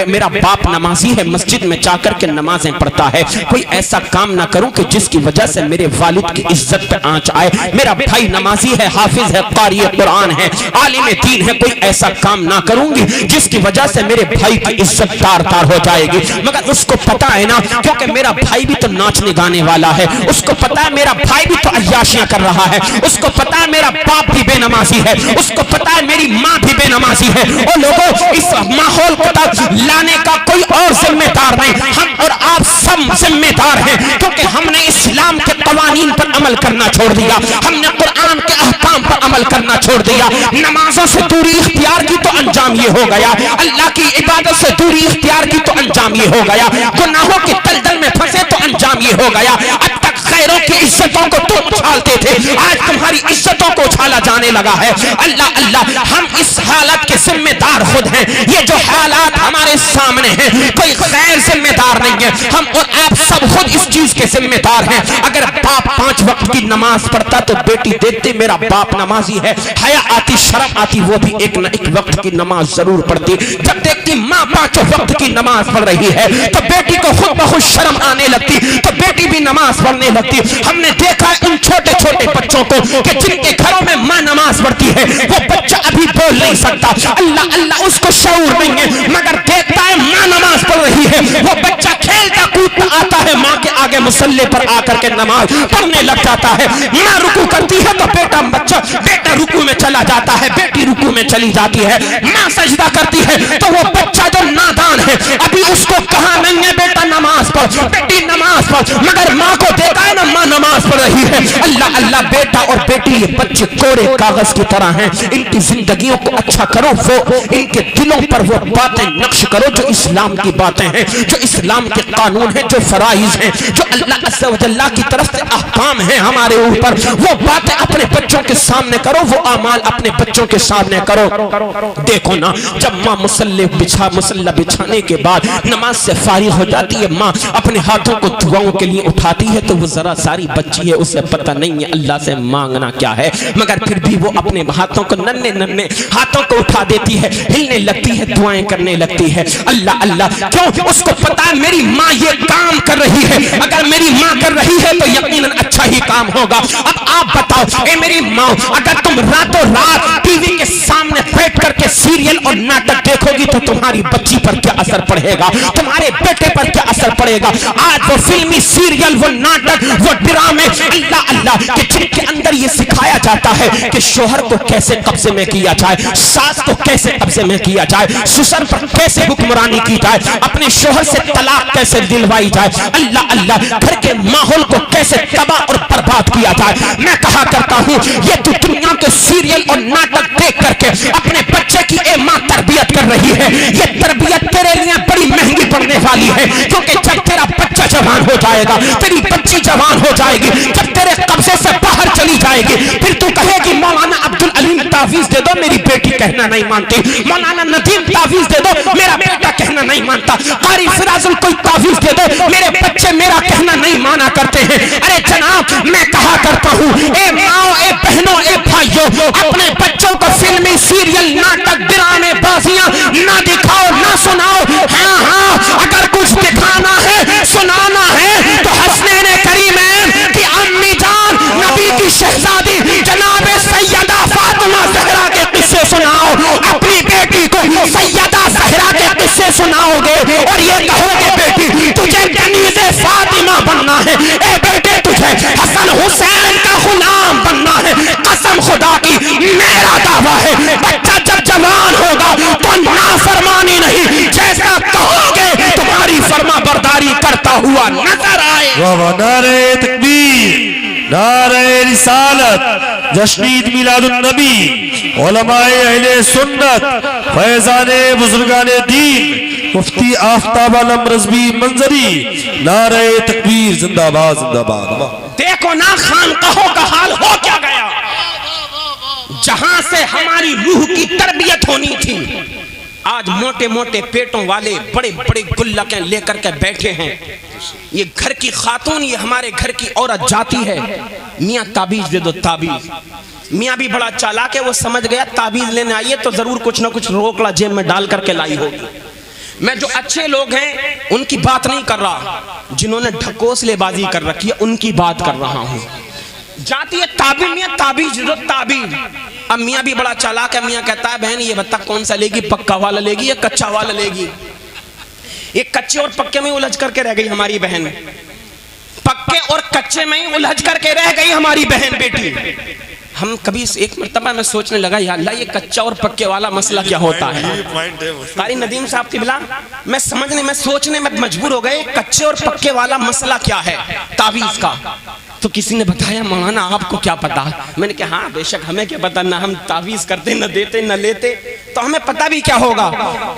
میرا باپ نمازی ہے، مسجد میں جا کر کے نمازیں پڑھتا ہے، کوئی ایسا کام نہ کروں کہ جس کی وجہ سے میرے والد کی عزت پہ آنچ آئے۔ میرا بھائی نمازی ہے، حافظ ہے، قاری قرآن ہے، عالم دین ہے، کوئی ایسا کام نہ کروں گی جس کی وجہ سے میرے بھائی کی عزت تار ہو جائے گی۔ مگر اس کو پتا ہے نا، کیونکہ میرا بھائی بھی تو ناچنے گانے والا ہے، اس کو پتا ہے میرا بھائی بھی تو عیاشیاں کر رہا ہے، اس کو پتا ہے میرا باپ بھی بے نمازی ہے، اس کو پتا ہے میری ماں بھی بے نمازی ہے۔ اور لوگوں، اس ماحول کو لانے کا کوئی اور ذمہ دار نہیں، ہم اور آپ سب ذمہ دار ہیں، کیونکہ ہم نے اسلام کے قوانین پر عمل کرنا چھوڑ دیا، ہم نے قرآن کے احکام پر عمل کرنا چھوڑ دیا، نمازوں سے دوری اختیار کی تو انجام یہ ہو گیا، اللہ کی عبادت سے دوری اختیار کی تو انجام یہ ہو گیا، گناہوں کے دلدل میں پھنسے تو انجام یہ ہو گیا۔ اب تک غیروں کی عزتوں کو تو اچھالتے تھے، آج تمہاری عزتوں کو اچھالا جانے لگا ہے۔ اللہ اللہ، ہم اس حالت کے ذمہ دار خود ہیں۔ یہ جو حالات ہمارے سامنے ہیں، کوئی غیر ذمہ دار نہیں ہے، ہم اور آپ سب خود اس چیز کے ذمہ دار ہیں۔ اگر باپ 5 وقت کی نماز پڑھتا تو بیٹی دیکھتے میرا باپ نمازی ہے، حیا آتی، شرم آتی، وہ بھی ایک نہ ایک وقت کی نماز ضرور پڑھتی۔ جب دیکھتی ماں 5 وقت کی نماز پڑھ رہی ہے تو بیٹی کو خود بخود شرم آنے لگتی، تو بیٹی بھی نماز پڑھنے لگتی۔ ہم نے دیکھا ہے ان چھوٹے چھوٹے بچوں کو کہ جن کے گھروں میں ماں نماز پڑھتی ہے، وہ بچہ ابھی بول نہیں سکتا، اللہ اللہ اس کو شعور نہیں ہے، مگر دیکھتا ہے ماں نماز پڑھ رہی ہے، وہ بچہ کھیلتا کودتا آتا ہے ماں کے آگے آگے مصلی پر آ کر کے نماز پڑھنے لگ جاتا ہے. ماں رکوع کرتی ہے تو بیٹا رکوع میں چلا جاتا ہے, بیٹی رکوع میں چلی جاتی ہے. ماں سجدہ کرتی ہے تو وہ بچہ جو نادان ہے ابھی اس کو کہا نہیں ہے بیٹا نماز پڑھ, بیٹی نماز پڑھ, مگر ماں کو دیکھا ہے نا ماں نماز پڑھ رہی ہے. اللہ اللہ, بیٹا اور بیٹی یہ بچے کوڑے کاغذ کی طرح ہیں, ان کی زندگیوں کو اچھا کرو, وہ ان کے دلوں پر وہ باتیں نقش کرو جو اسلام کی باتیں ہیں, جو اسلام کے قانون ہیں, جو فرائض ہیں, جو اللہ عز و جل کی طرف سے احکام ہیں ہمارے اوپر, وہ باتیں اپنے بچوں کے سامنے کرو, وہ اعمال اپنے بچوں کے سامنے کرو. دیکھو نا, جب ماں مصلی بچھانے کے بعد نماز سے فارغ ہو جاتی ہے, ماں اپنے ہاتھوں کو دعاؤں کے لیے اٹھاتی ہے تو وہ ذرا ساری بچی ہے, اسے پتہ نہیں ہے اللہ سے مانگنا کیا ہے, مگر پھر بھی وہ اپنے ہاتھوں کو ننھے ہاتھوں کو اٹھا دیتی ہے, ہلنے لگتی ہے, دعائیں کرنے لگتی ہے. اللہ اللہ, کیوں؟ اس کو پتا ہے میری ماں یہ کام کر رہی ہے, اگر میری ماں کر رہی ہے تو یقیناً اچھا ہی کام ہوگا. اب آپ بتاؤ اے میری ماں, اگر تم راتوں رات ٹی وی کے سامنے بیٹھ کر کے سیریل اور ناٹک دیکھو گی تو تمہاری بچی پر کیا اثر پڑے گا, تمہارے بیٹے پر کیا اثر پڑے گا. آج وہ فلمی سیریل, وہ ناٹک, وہ ڈرامے, اللہ اللہ, کہ جن کے اندر یہ سکھایا جاتا ہے کہ شوہر کو کیسے قبضے میں کیا جائے, ساس کو کیسے قبضے میں کیا جائے, سسر پر کیسے حکمرانی کی جائے, اپنے شوہر سے طلاق کیسے دلوائی جائے, اللہ اللہ, گھر کے ماحول کو کیسے تباہ اور برباد کیا جائے. میں کہا کرتا ہوں یہ تو دنیا کے سیریل اور ناٹک دیکھ کر کے اپنے بچے کی اے ماں تربیت کر رہی ہے, یہ تربیت تیرے لیے بڑی مہنگی پڑنے والی ہے, کیونکہ جب تیرا بچہ جوان ہو جائے گا, تیری بچی جوان ہو جائے گی, جب تیرے قبضے سے باہر چلی جائے گی, پھر تو کہے گی مولانا عبدالعلیم تعویذ دے دو, میری بیٹی کہنا نہیں مانتی, مولانا ندیم تعویذ دے دو, میرا بیٹا کہنا نہیں مانتا, قاری فراز کوئی تعویذ دے دو, میرے بچے میرا کہنا نہیں مانا کرتے ہیں. ارے جناب, میں کہا کرتا ہوں اے ماں, اے بہنوں, اے بھائیوں, اپنے بچوں کو فلمی سیریل ناٹک ڈرامے بازیاں نہ دکھاؤ, نہ سناؤ. ہاں ہاں, اگر کچھ دکھانا ہے, سنانا ہے تو حسنین کریمین کی امی جان نبی کی شہزادی جناب سیدہ فاطمہ زہرا کے قصے سناؤ, اپنی بیٹی کو سیدہ زہرا کے قصے سناؤ گے اور یہ کہو گے بیٹی تجھے کنیز فاطمہ بننا ہے, اے بیٹے تجھے حسن حسین کا غلام بننا ہے, قسم خدا کی میرا دعویٰ ہے بچہ جب جوان ہوگا تو نافرمانی نہیں, جیسا کہو گے تمہاری فرما برداری کرتا ہوا نظر آئے. نعرہ تکبیر, نعرہ رسالت, جشن عید میلاد النبی, علماء اہل سنت, فیضان بزرگان دین, مفتی آفتاب علم رضوی منظری, نعرہ تکبیر, زندہ باد زندہ باد. دیکھو نا خانقاہوں کا حال ہو کیا گیا, جہاں سے ہماری روح کی تربیت ہونی تھی, آج موٹے موٹے پیٹوں والے بڑے بڑے گلکیں لے کر کے بیٹھے ہیں. یہ گھر کی خاتون, یہ ہمارے گھر کی عورت جاتی ہے, میاں تعبیذ دے دو, تعبیذ. میاں بھی بڑا چالاک ہے, وہ سمجھ گیا تعبیذ لینے آئیے تو ضرور کچھ نہ کچھ روکڑا جیب میں ڈال کر کے لائی ہوگی. میں جو اچھے لوگ ہیں ان کی بات نہیں کر رہا, جنہوں نے ڈھکوسلے بازی کر رکھی ہے ان کی بات کر رہا ہوں. جاتی ہے تعبیذ, میاں تعبیذ دو, تعبیذ. اب میاں بھی بڑا چالاک ہے, میاں کہتا ہے بہن یہ بتا کون سا لے گی, پکا والا لے گی یا کچا والا لے گی. ایک کچے اور پکے میں الجھ کر کے رہ گئی ہماری بہن, پکے اور کچے میں الجھ کر کے رہ گئی ہماری بہن بیٹی. ہم کبھی ایک مرتبہ میں سوچنے لگا یا اللہ یہ کچا اور پکے والا مسئلہ کیا ہوتا ہے. قاری ندیم صاحب قبلہ, میں سوچنے میں مجبور ہو گئے کچے اور پکے والا مسئلہ کیا ہے تعویذ کا. تو کسی نے بتایا مولانا آپ کو کیا پتا. میں نے کہا ہاں بے شک ہمیں کیا پتا, نہ ہم تعویذ کرتے, نہ دیتے, نہ لیتے, تو ہمیں پتا بھی کیا ہوگا.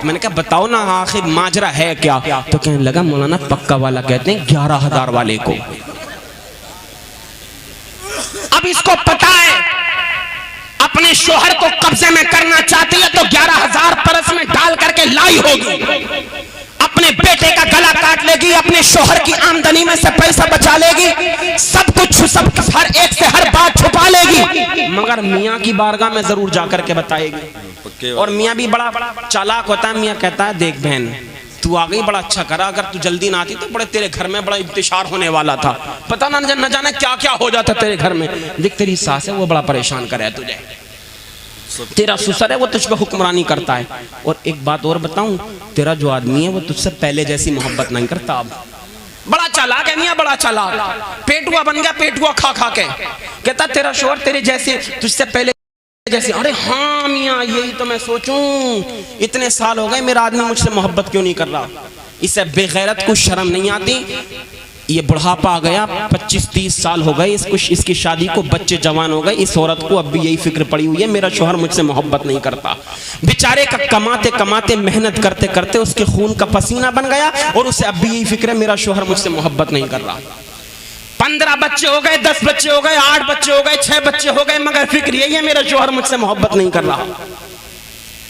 میں نے کہا بتاؤ نا آخر ماجرا ہے کیا. تو کہنے لگا مولانا پکا والا کہتے ہیں 11,000 والے کو. اب اس کو پتا ہے اپنے شوہر کو قبضے میں کرنا چاہتی ہے تو 11,000 پرس میں ڈال کر کے لائی ہوگی, اپنے بیٹے کا گلا کاٹ لے گی, اپنے شوہر کی آمدنی میں سے پیسہ بچا لے گی, سب کچھ ہر ایک سے ہر بات چھپا لے گی, مگر میاں کی بارگاہ میں ضرور جا کر کے بتائے گی. اور میاں بھی بڑا چالاک ہوتا ہے, میاں کہتا ہے دیکھ بہن تو آ گئی, بڑا اچھا کرا, اگر تو جلدی نہ آتی تو بڑے تیرے گھر میں بڑا انتشار ہونے والا تھا, پتہ نہ جانے کیا کیا ہو جاتا تیرے گھر میں. دیکھ تیری ساس ہے وہ بڑا پریشان کرے ہے تجھے, تیرا سسر ہے وہ تجھ پہ حکمرانی کرتا ہے, اور ایک بات اور بتاؤں, تیرا جو آدمی ہے وہ تجھ سے پہلے جیسی محبت نہیں کرتا. اب بڑا چالاک ہے میاں، بڑا چالاک، پیٹوا بن گیا پیٹوا کھا کھا کے. کہتا تیرا شوہر تیرے جیسے تجھ سے پہلے جیسے. ارے ہاں میاں یہی تو میں سوچوں، اتنے سال ہو گئے میرا آدمی مجھ سے محبت کیوں نہیں کر رہا. اسے بے غیرت کو شرم نہیں آتی. یہ بڑھاپا آ گیا، 25-30 سال ہو گئے اس کی شادی کو، بچے جوان ہو گئے، اس عورت کو اب بھی یہی فکر پڑی ہوئی ہے میرا شوہر مجھ سے محبت نہیں کرتا. بیچارے کا کماتے کماتے محنت کرتے کرتے اس کے خون کا پسینہ بن گیا اور اسے اب بھی یہی فکر ہے میرا شوہر مجھ سے محبت نہیں کر رہا. 15 بچے ہو گئے، 10 بچے ہو گئے، 8 بچے ہو گئے، 6 بچے ہو گئے، مگر فکر یہی ہے میرا شوہر مجھ سے محبت نہیں کر رہا،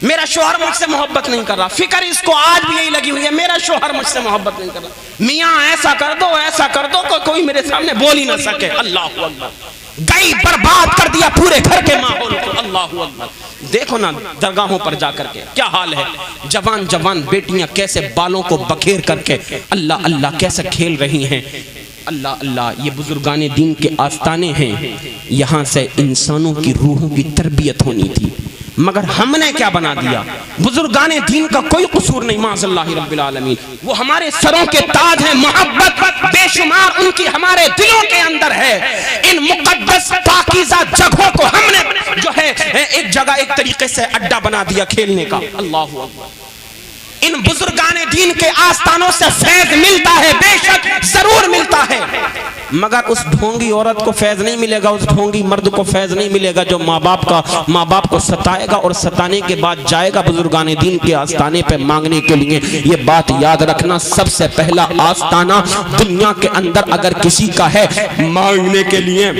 میرا شوہر مجھ سے محبت نہیں کر رہا. فکر اس کو آج بھی یہی لگی ہوئی ہے میرا شوہر مجھ سے محبت نہیں کر رہا. میاں ایسا کر دو ایسا کر دو کوئی میرے سامنے بول ہی نہ سکے. اللہ اکبر. گئی برباد کر دیا پورے گھر کے ماحول کو. اللہ اکبر. دیکھو نا درگاہوں پر جا کر کے کیا حال ہے. جوان جوان بیٹیاں کیسے بالوں کو بکھیر کر کے اللہ اللہ کیسے کھیل رہی ہیں. اللہ اللہ. یہ بزرگان دین کے آستانے ہیں، یہاں سے انسانوں کی روحوں کی تربیت ہونی تھی، مگر ہم نے کیا بنا دیا. بزرگان دین کا کوئی قصور نہیں معاذ اللہ رب العالمین، وہ ہمارے سروں کے تاج ہیں. محبت بے شمار ان کی ہمارے دلوں کے اندر ہے. ان مقدس پاکیزہ جگہوں کو ہم نے جو ہے ایک جگہ ایک طریقے سے اڈا بنا دیا کھیلنے کا. اللہ اکبر. ان بزرگان دین کے آستانوں سے فیض ملتا ہے، بے شک ضرور ملتا ہے، مگر اس ڈھونگی عورت کو فیض نہیں ملے گا، اس ڈھونگی مرد کو فیض نہیں ملے گا جو ماں باپ کو ستائے گا اور ستانے کے بعد جائے گا بزرگان دین کے آستانے پہ مانگنے کے لیے. یہ بات یاد رکھنا، سب سے پہلا آستانہ دنیا کے اندر اگر کسی کا ہے مانگنے کے لیے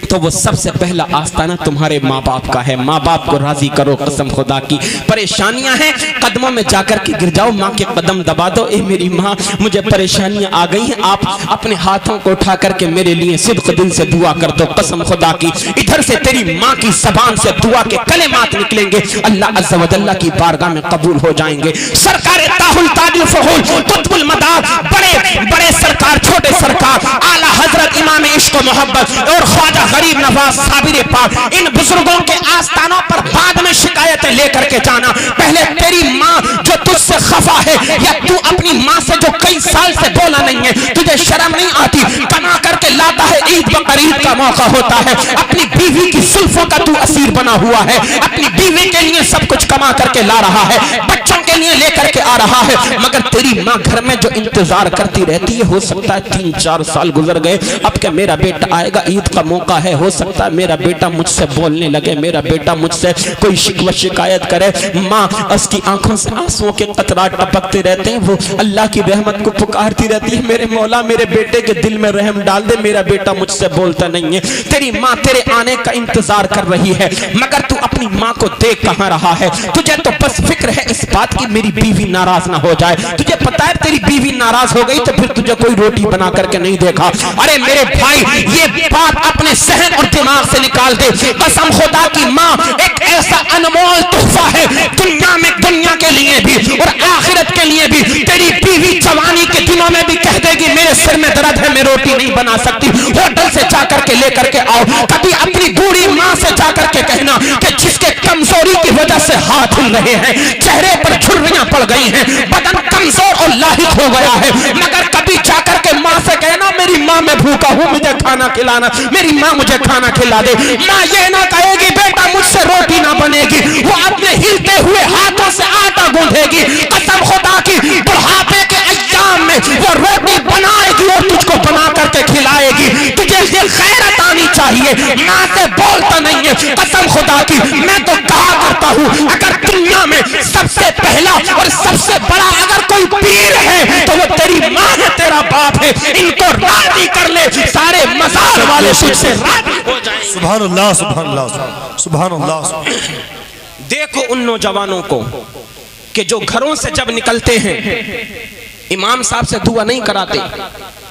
تو وہ سب سے پہلا آستانہ تمہارے ماں باپ کا ہے. ماں باپ کو راضی کرو. قسم خدا کی پریشانیاں ہیں، قدموں میں جا کر کے گر جاؤ، ماں کے قدم دبا دو. اے میری ماں مجھے پریشانیاں آ گئی ہیں، آپ اپنے ہاتھوں کو اٹھا کر کے میرے لیے صدق دل سے دعا کر دو. قسم خدا کی ادھر سے تیری ماں کی زبان سے دعا کے کلمات نکلیں گے، اللہ عز و جل کی بارگاہ میں قبول ہو جائیں گے. سرکار تاہل تاج الفحول قطب المدار، بڑے بڑے سرکار، چھوٹے سرکار، اعلیٰ حضرت امام عشق و محبت اور خواجہ غریب نواز صابر پاک، ان بزرگوں کے آستانوں پر بعد میں شکایتیں لے کر کے جانا. پہلے تیری ماں جو تجھ سے خفا ہے، یا تو اپنی ماں سے جو کئی سال سے بولا نہیں ہے، تجھے شرم نہیں آتی، کما کر کے لاتا ہے، عید بقرعید کا موقع ہوتا ہے، اپنی بیوی کی زلفوں کا تو اسیر بنا ہوا ہے، اپنی بیوی کے لیے سب کچھ کما کر کے لا رہا ہے، بچوں کے لیے لے کر کے آ رہا ہے، مگر تیری ماں گھر میں جو انتظار کرتی رہتی ہے، ہو سکتا ہے 3-4 سال گزر گئے، اب کہ میرا بیٹا آئے گا، عید کا موقع ہے، ہو سکتا ہے میرا بیٹا مجھ سے بولنے لگے، میرا بیٹا مجھ سے کوئی شکوہ شکایت کرے. ماں اس کی آنکھوں سے آنسوں کے قطرات ٹپکتے رہتے ہیں، وہ اللہ کی رحمت کو پکارتی رہتی ہے، میرے مولا میرے بیٹے کے دل میں رحم ڈال دے، میرا بیٹا مجھ سے بولتا نہیں ہے. تیری ماں تیرے آنے کا انتظار کر رہی ہے، مگر تو اپنی ماں کو دیکھ کہاں رہا ہے. تجھے تو بس فکر ہے اس بات کی میری بیوی ناراض نہ ہو جائے. تجھے پتا ہے تیری بیوی ناراض ہو گئی تو پھر تجھے کوئی روٹی بنا کر کے نہیں دیکھا. ارے میرے بھائی یہ بات اپنے ذہن اور دماغ سے نکال دے. قسم خدا کی ماں ایک ایسا انمول تحفہ ہے دنیا کے لیے بھی اور آخرت کے لیے بھی. تیری بیوی جوانی کے دنوں میں بھی کہہ دے گی میرے سر میں درد ہے، میں روٹی نہیں بنا سکتی، ہوٹل سے جا کر کے لے کر کے آؤ. کبھی اپنی بوڑھی ماں سے جا کر کے کہنا کہ جس کے کمزوری کی وجہ سے ہاتھ ہل رہے ہیں، چہرے پر جھریاں پڑ گئی ہیں، بدن کمزور اور لاحق ہو گیا ہے، مگر کبھی جا کر کے ماں سے کہنا میری ماں میں بھوکا ہوں، مجھے کھانا کھلانا، میری ماں مجھے کھانا کھلا دے. ماں یہ نہ کہے گی بیٹا مجھ سے روٹی نہ بنے گی، وہ اپنے ہلتے ہوئے ہاتھوں سے آٹا گوندھے گی. قسم خدا کی بڑھاپے کے ایام میں وہ روٹی بنائے گی اور تجھ کو بنا کر کے کھلائے گی. تجھے یہ غیرت آنی چاہیے، ماں سے بولتا نہیں ہے. قسم خدا کی میں تو کہا کرتا ہوں اگر دنیا میں سب سے پہلا اور سب سے بڑا اگر کوئی پیر ہے تو وہ تیری ماں ہے، تیرا باپ ہے. ان کو راضی کر لے، سارے مزار والے تجھ سے راضی ہو جائیں. سبحان اللہ سبحان اللہ سبحان اللہ. دیکھو ان نوجوانوں کو کہ جو گھروں سے جب نکلتے ہیں امام صاحب سے دعا نہیں کراتے،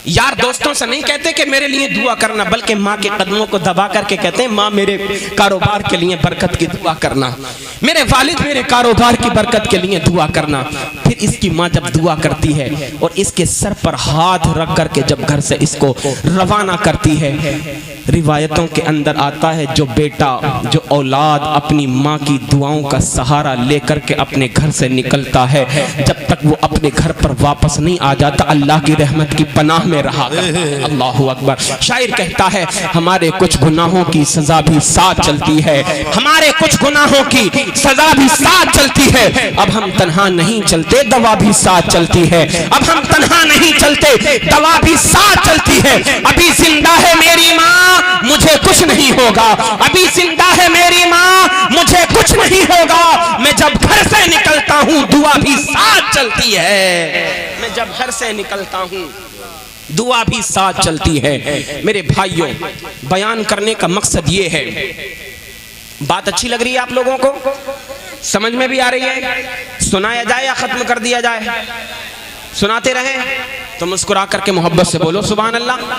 یار دوستوں سے نہیں کہتے کہ میرے لیے دعا کرنا، بلکہ ماں کے قدموں کو دبا کر کے کہتے ہیں ماں میرے کاروبار کے لیے برکت کی دعا کرنا، میرے والد میرے کاروبار کی برکت کے لیے دعا کرنا۔ پھر اس کی ماں جب دعا کرتی ہے اور اس کے سر پر ہاتھ رکھ کر کے جب گھر سے اس کو روانہ کرتی ہے، روایتوں کے اندر آتا ہے جو بیٹا، جو اولاد اپنی ماں کی دعاؤں کا سہارا لے کر کے اپنے گھر سے نکلتا ہے، جب تک وہ اپنے گھر پر واپس نہیں آ جاتا اللہ کی رحمت کی پناہ میں رہا کرتا ہے۔ اللہ اکبر۔ شاعر کہتا ہے ہمارے کچھ گناہوں کی سزا بھی ساتھ چلتی ہے، ہمارے کچھ گناہوں کی سزا بھی ساتھ چلتی ہے، اب ہم تنہا نہیں چلتے دوا بھی ساتھ چلتی ہے، اب ہم تنہا نہیں چلتے دوا بھی ساتھ چلتی ہے۔ ابھی زندہ ہے میری ماں مجھے کچھ نہیں ہوگا، ابھی زندہ ہے میری ماں مجھے کچھ نہیں ہوگا، میں جب گھر سے نکلتا ہوں دعا بھی ساتھ چلتی ہے، میں جب گھر سے نکلتا ہوں دعا بھی ساتھ چلتی ہے۔ میرے بھائیوں، بیان کرنے کا مقصد یہ ہے، بات اچھی لگ رہی ہے آپ لوگوں کو؟ سمجھ میں بھی آ رہی ہے؟ سنایا جائے یا ختم کر دیا جائے؟ سناتے رہیں تو مسکرا کر کے محبت سے بولو سبحان اللہ،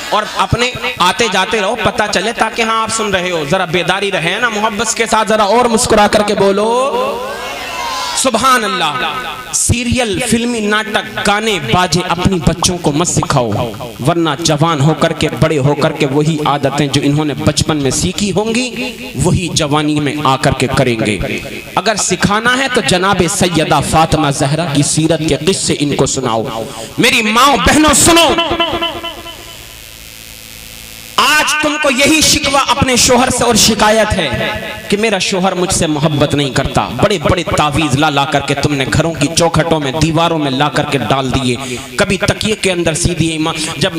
اور اپنے آتے جاتے رہو پتہ چلے تاکہ ہاں آپ سن رہے ہو، ذرا بیداری رہے نا، محبت کے ساتھ ذرا اور مسکرا کر کے بولو سبحان اللہ۔ سیریل، فلمی ناٹک، گانے باجے اپنی بچوں کو مت سکھاؤ، ورنہ جوان ہو کر کے بڑے ہو کر کے وہی عادتیں جو انہوں نے بچپن میں سیکھی ہوں گی وہی جوانی میں آ کر کے کریں گے۔ اگر سکھانا ہے تو جناب سیدہ فاطمہ زہرا کی سیرت کے قصے ان کو سناؤ۔ میری ماں بہنوں سنو، آج تم کو یہی شکوہ اپنے شوہر سے اور شکایت ہے کہ میرا شوہر مجھ سے محبت نہیں کرتا، بڑے بڑے تعویذ لا کر کے تم نے گھروں کی چوکھٹوں میں دیواروں میں لا کر کے ڈال دیے، کبھی تکیے کے اندر سی دیے۔ جب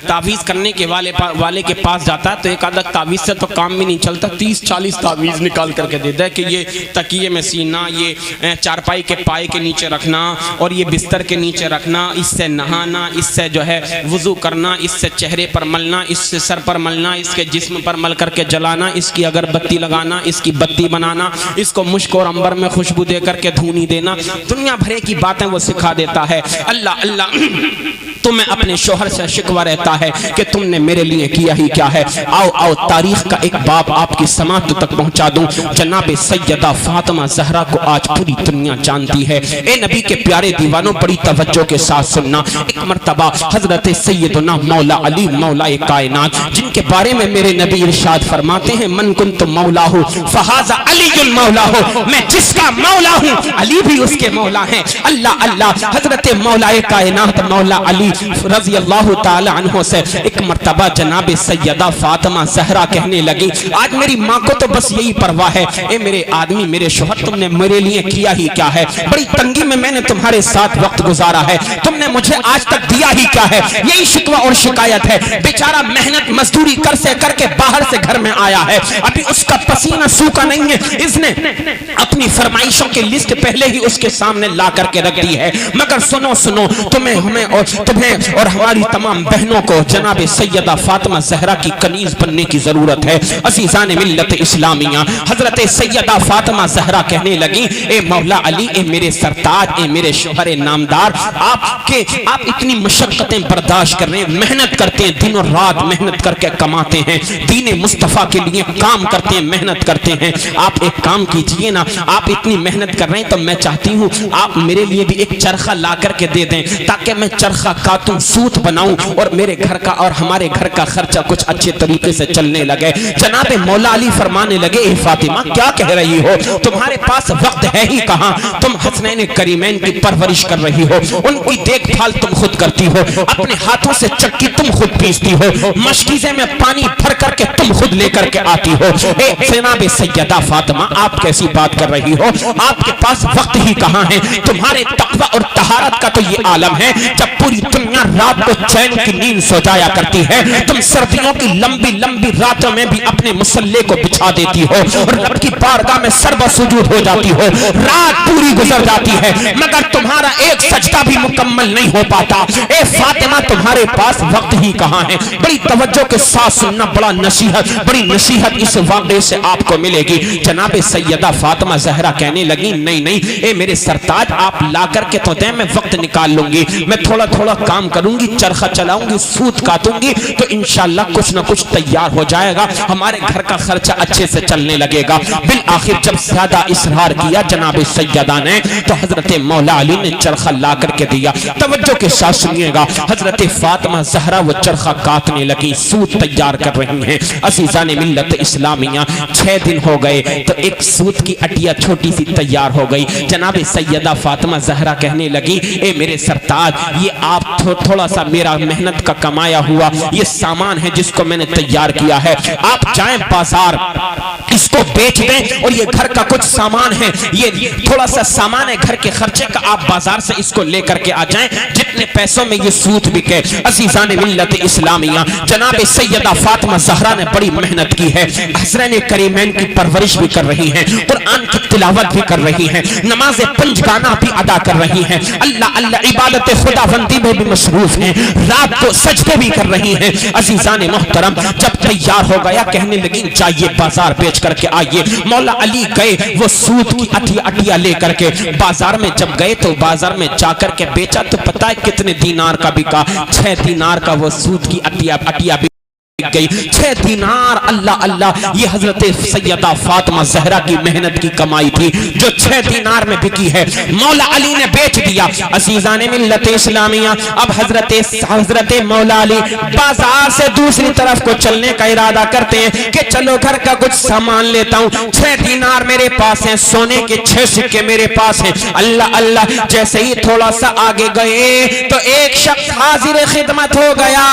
تعویذ کرنے کے والے کے پاس جاتا ہے تو ایک آدھا تعویذ سے تو کام بھی نہیں چلتا، 30-40 تعویذ نکال کر کے دیتا ہے کہ یہ تکیے میں سینا، یہ چارپائی کے پائے کے نیچے رکھنا، اور یہ بستر کے نیچے رکھنا، اس سے نہانا، اس سے جو ہے وضو کرنا، اس سے چہرے پر ملنا، اس سے سر پر ملنا، اس کے جسم پر مل کر کے جلانا، اس کی اگربتی لگانا، اس کی بتی بنانا، اس کو مشک اور عنبر میں خوشبو دے کر کے دھونی دینا، دنیا بھرے کی باتیں وہ سکھا دیتا ہے۔ اللہ اللہ، تمہیں اپنے شوہر سے شکوہ رہتا ہے کہ تم نے میرے لیے کیا ہی کیا ہے۔ آؤ آؤ تاریخ کا ایک باب آپ کی سماعت تک پہنچا دوں۔ جناب سیدہ فاطمہ زہرا کو آج پوری دنیا جانتی ہے۔ اے نبی کے پیارے دیوانوں، بڑی توجہ کے ساتھ سننا۔ ایک مرتبہ حضرت سیدنا مولا علی مولا کائنات، جن کے بارے میں میرے نبی ارشاد فرماتے ہیں من کنت مولا ہوں فہذا علی المولا ہو، میں جس کا مولا ہوں علی بھی اس کے مولا ہیں۔ اللہ اللہ، حضرت مولا کائنات مولا علی رضی اللہ تعالی عنہ سے ایک مرتبہ جناب سیدہ فاطمہ زہرا کہنے لگی آج میری ماں کو تو بس یہی پرواہ ہے، اے میرے آدمی میرے شوہر، تم نے میرے لیے کیا ہی کیا ہے؟ بڑی تنگی میں نے تمہارے ساتھ وقت گزارا ہے، تم نے مجھے آج تک دیا ہی کیا ہے؟ یہی شکوہ اور شکایت ہے۔ بیچارہ محنت مزدوری کر سے کر کے باہر سے گھر میں آیا ہے، ابھی اس کا پسینہ سوکھا نہیں ہے، اس نے اپنی فرمائشوں کی لسٹ پہلے ہی اس کے سامنے لا کر کے رکھ دی ہے، مگر سنو سنو، تمہیں ہمیں اور ہماری تمام بہنوں کو جناب سیدہ فاطمہ زہرا کی کنیز بننے کی ضرورت ہے۔ عزیزان ملت اسلامیہ، حضرت سیدہ فاطمہ زہرا کہنے لگی اے مولا علی، اے میرے سرتاج، اے میرے شوہر نامدار، آپ اتنی مشقتیں برداشت کر رہے ہیں، محنت کرتے ہیں، دن اور رات محنت کر کے کماتے ہیں، دین مصطفیٰ کے لیے کام کرتے ہیں، محنت کرتے ہیں، آپ ایک کام کیجئے نا، آپ اتنی محنت کر رہے ہیں تو میں چاہتی ہوں آپ میرے لیے بھی ایک چرخہ لا کر کے دے دیں تاکہ میں چرخہ کاتوں، سوت بناؤں اور میرے گھر کا اور ہمارے گھر کا خرچہ کچھ اچھے طریقے سے چلنے لگے۔ جناب مولا علی فرمانے لگے اے فاطمہ کیا کہہ رہی ہو؟ تمہارے پاس وقت ہے ہی کہاں؟ تم حسنین کریمین کی پرورش کر رہی ہو، ان کی دیکھ بھال تم خود کرتی ہو، اپنے ہاتھوں سے چکی تم خود پیستی ہو، مشکیزے میں پانی بھر کر کے تم خود لے کر کے آتی ہو۔ اے جناب سیدہ فاطمہ آپ کیسی بات کر رہی ہو؟ آپ کے پاس وقت ہی کہاں ہے؟ تمہارے تقوی اور طہارت کا تو یہ عالم ہے، جب پوری دنیا رات کو چین کی نیند سو جایا کرتی ہے، تم سردیوں کی لمبی لمبی راتوں میں بھی اپنے مسلح کو بچھا دیتی ہو اور رب کی بارگاہ میں سربہ سجود ہو جاتی ہو، رات پوری گزر جاتی ہے مگر تمہارا ایک سجدہ بھی مکمل نہیں ہو پاتا۔ اے فاطمہ تمہارے پاس وقت ہی کہاں ہے؟ بڑی توجہ کے ساتھ بات سننا، بڑی نصیحت اس واقعے سے آپ کو ملے گی۔ جناب سیدہ فاطمہ زہرا کہنے لگی نہیں اے میرے سرتاج آپ لا کر کے تو دیں، میں وقت نکال لوں گی، میں تھوڑا تھوڑا کام کروں گی، چرخہ چلاؤں گی، سوت کاٹوں گی، تو انشاءاللہ کچھ نہ کچھ تیار ہو جائے گا، ہمارے گھر کا خرچہ اچھے سے چلنے لگے گا۔ بالآخر جب زیادہ اصرار کیا جناب سیدہ نے تو حضرت مولا علی نے چرخہ لا کر کے دیا۔ توجہ کے ساتھ سنیے گا، حضرت فاطمہ زہرا وہ چرخہ کاٹنے لگی، سوت تیار کر رہی ہیں۔ عزیزان ملت اسلامیہ 6 دن ہو گئے تو ایک سوت کی اٹیا چھوٹی سی تیار ہو گئی۔ جناب سیدہ فاطمہ زہرا کہنے لگی اے میرے سرتاج یہ آپ تھوڑا سا میرا محنت کا کمایا ہوا یہ سامان ہے جس کو میں نے تیار کیا ہے، آپ جائیں بازار اس کو بیچ دیں، اور یہ گھر کا کچھ سامان ہے، یہ تھوڑا سا سامان ہے گھر کے خرچے کا، آپ بازار سے اس کو لے کر کے آ جائیں، جتنے پیسوں میں یہ سوت بکے۔ عزیزان ملت اسلامیہ جناب سیدہ فاطمہ زہرا نے بڑی محنت کی ہے، حسنین کریمین کی پرورش بھی کر رہی ہیں، قرآن کی تلاوت بھی کر رہی ہیں، نماز پنجگانہ بھی ادا کر رہی ہیں، اللہ عبادت خداوندی میں بھی مصروف ہیں، رات کو سجدے بھی کر رہی ہیں۔ عزیزان محترم جب تیار ہو گیا کہنے لگی جائیے بازار بیچ کر کے آئیے۔ مولا علی گئے وہ سود کی اٹیا لے کر کے بازار میں، جب گئے تو بازار میں جا کر کے بیچا تو پتہ ہے کتنے دینار کا بکا؟ 6 دینار کا وہ سود کی اٹیا گئی۔ 6 دینار، اللہ یہ حضرت سیدہ فاطمہ زہرا کی محنت کی کمائی تھی جو 6 دینار میں بکی ہے، مولا علی نے بیچ دیا۔ عزیزان ملت اسلامیہ اب حضرت مولا علی بازار سے دوسری طرف کو چلنے کا ارادہ کرتے ہیں کہ چلو گھر کا کچھ سامان لیتا ہوں، 6 دینار میرے پاس ہیں، سونے کے 6 سکے میرے پاس ہیں۔ اللہ جیسے ہی تھوڑا سا آگے گئے تو ایک شخص حاضر خدمت ہو گیا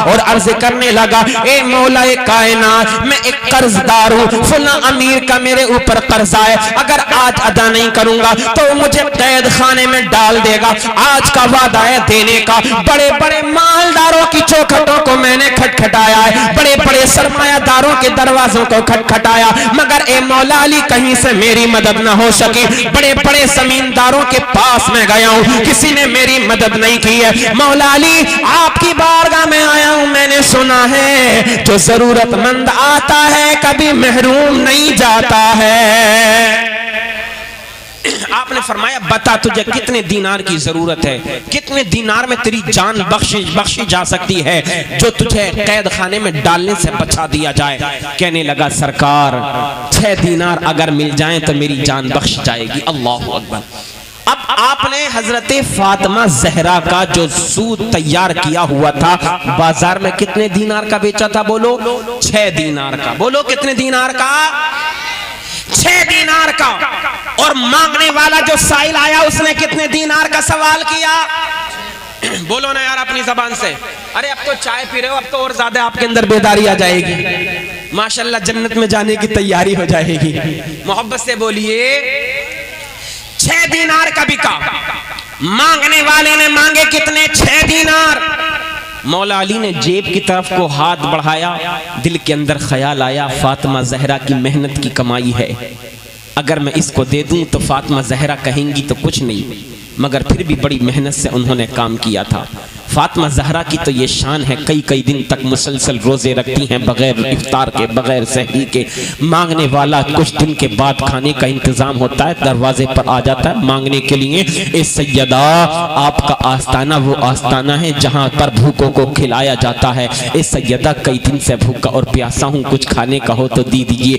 اور عرض کرنے لگا اے مولا کائنات میں ایک قرض دار ہوں، فلاں امیر کا میرے اوپر قرض ہے، اگر آج ادا نہیں کروں گا تو مجھے قید خانے میں ڈال دے گا، آج کا وعدہ ہے دینے کا۔ بڑے بڑے مالداروں کی چوکھٹوں کو میں نے کھٹکھٹایا ہے، بڑے بڑے سرمایہ داروں کے دروازوں کو کھٹکھٹایا، مگر اے مولا علی کہیں سے میری مدد نہ ہو سکی، بڑے بڑے زمینداروں کے پاس میں گیا ہوں، کسی نے میری مدد نہیں کی ہے۔ مولا علی آپ کی بارگاہ میں آیا ہوں، میں نے سنا ہے جو ضرورت مند آتا ہے کبھی محروم نہیں جاتا ہے۔ آپ نے فرمایا بتا تجھے کتنے دینار کی ضرورت ہے، کتنے دینار میں تیری جان بخشی جا سکتی ہے جو تجھے قید خانے میں ڈالنے سے بچا دیا جائے؟ کہنے لگا سرکار 6 دینار اگر مل جائیں تو میری جان بخش جائے گی۔ اللہ اکبر۔ اب آپ نے حضرت فاطمہ زہرا کا جو سود تیار کیا ہوا تھا بازار میں کتنے دینار کا بیچا تھا؟ بولو 6 دینار کا۔ بولو کتنے دینار کا؟ 6 دینار کا۔ اور مانگنے والا جو سائل آیا اس نے کتنے دینار کا سوال کیا؟ بولو نا یار اپنی زبان سے۔ ارے اب تو چائے پی رہے ہو، اب تو اور زیادہ آپ کے اندر بیداری آ جائے گی، ماشاءاللہ جنت میں جانے کی تیاری ہو جائے گی۔ محبت سے بولیے 6 دینار کا بکا، مانگنے والے نے مانگے کتنے؟ 6 دینار۔ مولا علی نے جیب کی طرف کو ہاتھ بڑھایا، دل کے اندر خیال آیا فاطمہ زہرا کی محنت کی کمائی ہے، اگر میں اس کو دے دوں تو فاطمہ زہرا کہیں گی تو کچھ نہیں، مگر پھر بھی بڑی محنت سے انہوں نے کام کیا تھا۔ فاطمہ زہرا کی تو یہ شان ہے کئی دن تک مسلسل روزے رکھتی ہیں بغیر افطار کے، بغیر سحری کے۔ مانگنے والا کچھ دن کے بعد کھانے کا انتظام ہوتا ہے، دروازے پر آ جاتا ہے مانگنے کے لیے، اے سیدہ آپ کا آستانہ وہ آستانہ ہے جہاں پر بھوکوں کو کھلایا جاتا ہے، اے سیدہ کئی دن سے بھوکا اور پیاسا ہوں، کچھ کھانے کا ہو تو دیجئے۔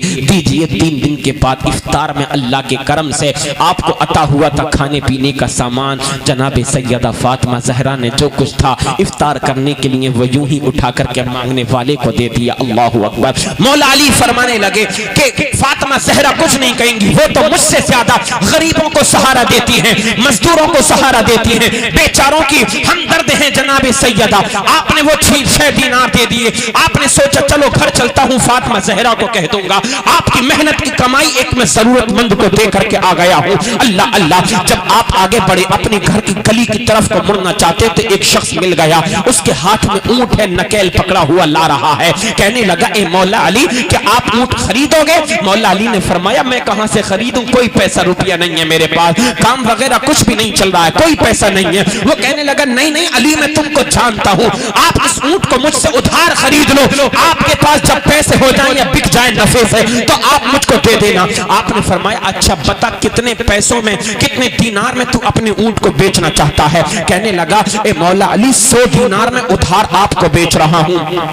3 دن کے بعد افطار میں اللہ کے کرم سے آپ کو عطا ہوا تھا کھانے پینے کا سامان۔ جناب سیدہ فاطمہ زہرا نے جو کچھ تھا افطار کرنے کے لیے وہ یوں ہی اٹھا کر کے مانگنے والے کو دے دیا۔ اللہ اکبر۔ مولا علی فرمانے لگے کہ فاطمہ زہرا کچھ نہیں کہیں گی، وہ تو مجھ سے زیادہ غریبوں کو سہارا دیتی ہیں، مزدوروں کو سہارا دیتی ہیں، بیچاروں کی ہمدرد ہیں جناب سیدہ۔ آپ نے وہ 6 دینار دے دیے، آپ نے سوچا چلو گھر چلتا ہوں فاطمہ زہرا کو کہہ دوں گا آپ کی محنت کی کمائی ایک میں ضرورت مند کو دے کر کے آ گیا ہوں۔ اللہ جب آپ آگے بڑھے اپنے گھر کی گلی کی طرف کو مڑنا چاہتے تو ایک شخص مل گیا, اس کے ہاتھ میں اونٹ ہے, نکیل پکڑا ہوا لا رہا ہے. کہنے لگا اے مولا علی کہ آپ اونٹ خریدو گے؟ مولا علی نے فرمایا میں کہاں سے خریدوں, کوئی پیسہ روپیہ نہیں ہے میرے پاس, کام وغیرہ کچھ بھی نہیں چل رہا ہے, کوئی پیسہ نہیں ہے. وہ کہنے لگا نہیں نہیں علی میں تم کو جانتا ہوں, آپ اس اونٹ کو مجھ سے ادھار خرید لو, آپ کے پاس جب پیسے ہو جائیں یا بک جائیں نفع سے تو آپ مجھ کو دے دینا. آپ نے فرمایا اچھا بتا کتنے پیسوں میں, کتنے دینار میں تو اپنے اونٹ کو بیچنا چاہتا ہے؟ کہنے لگا اے مولا علی 100 دینار میں ادھار آپ کو بیچ رہا ہوں,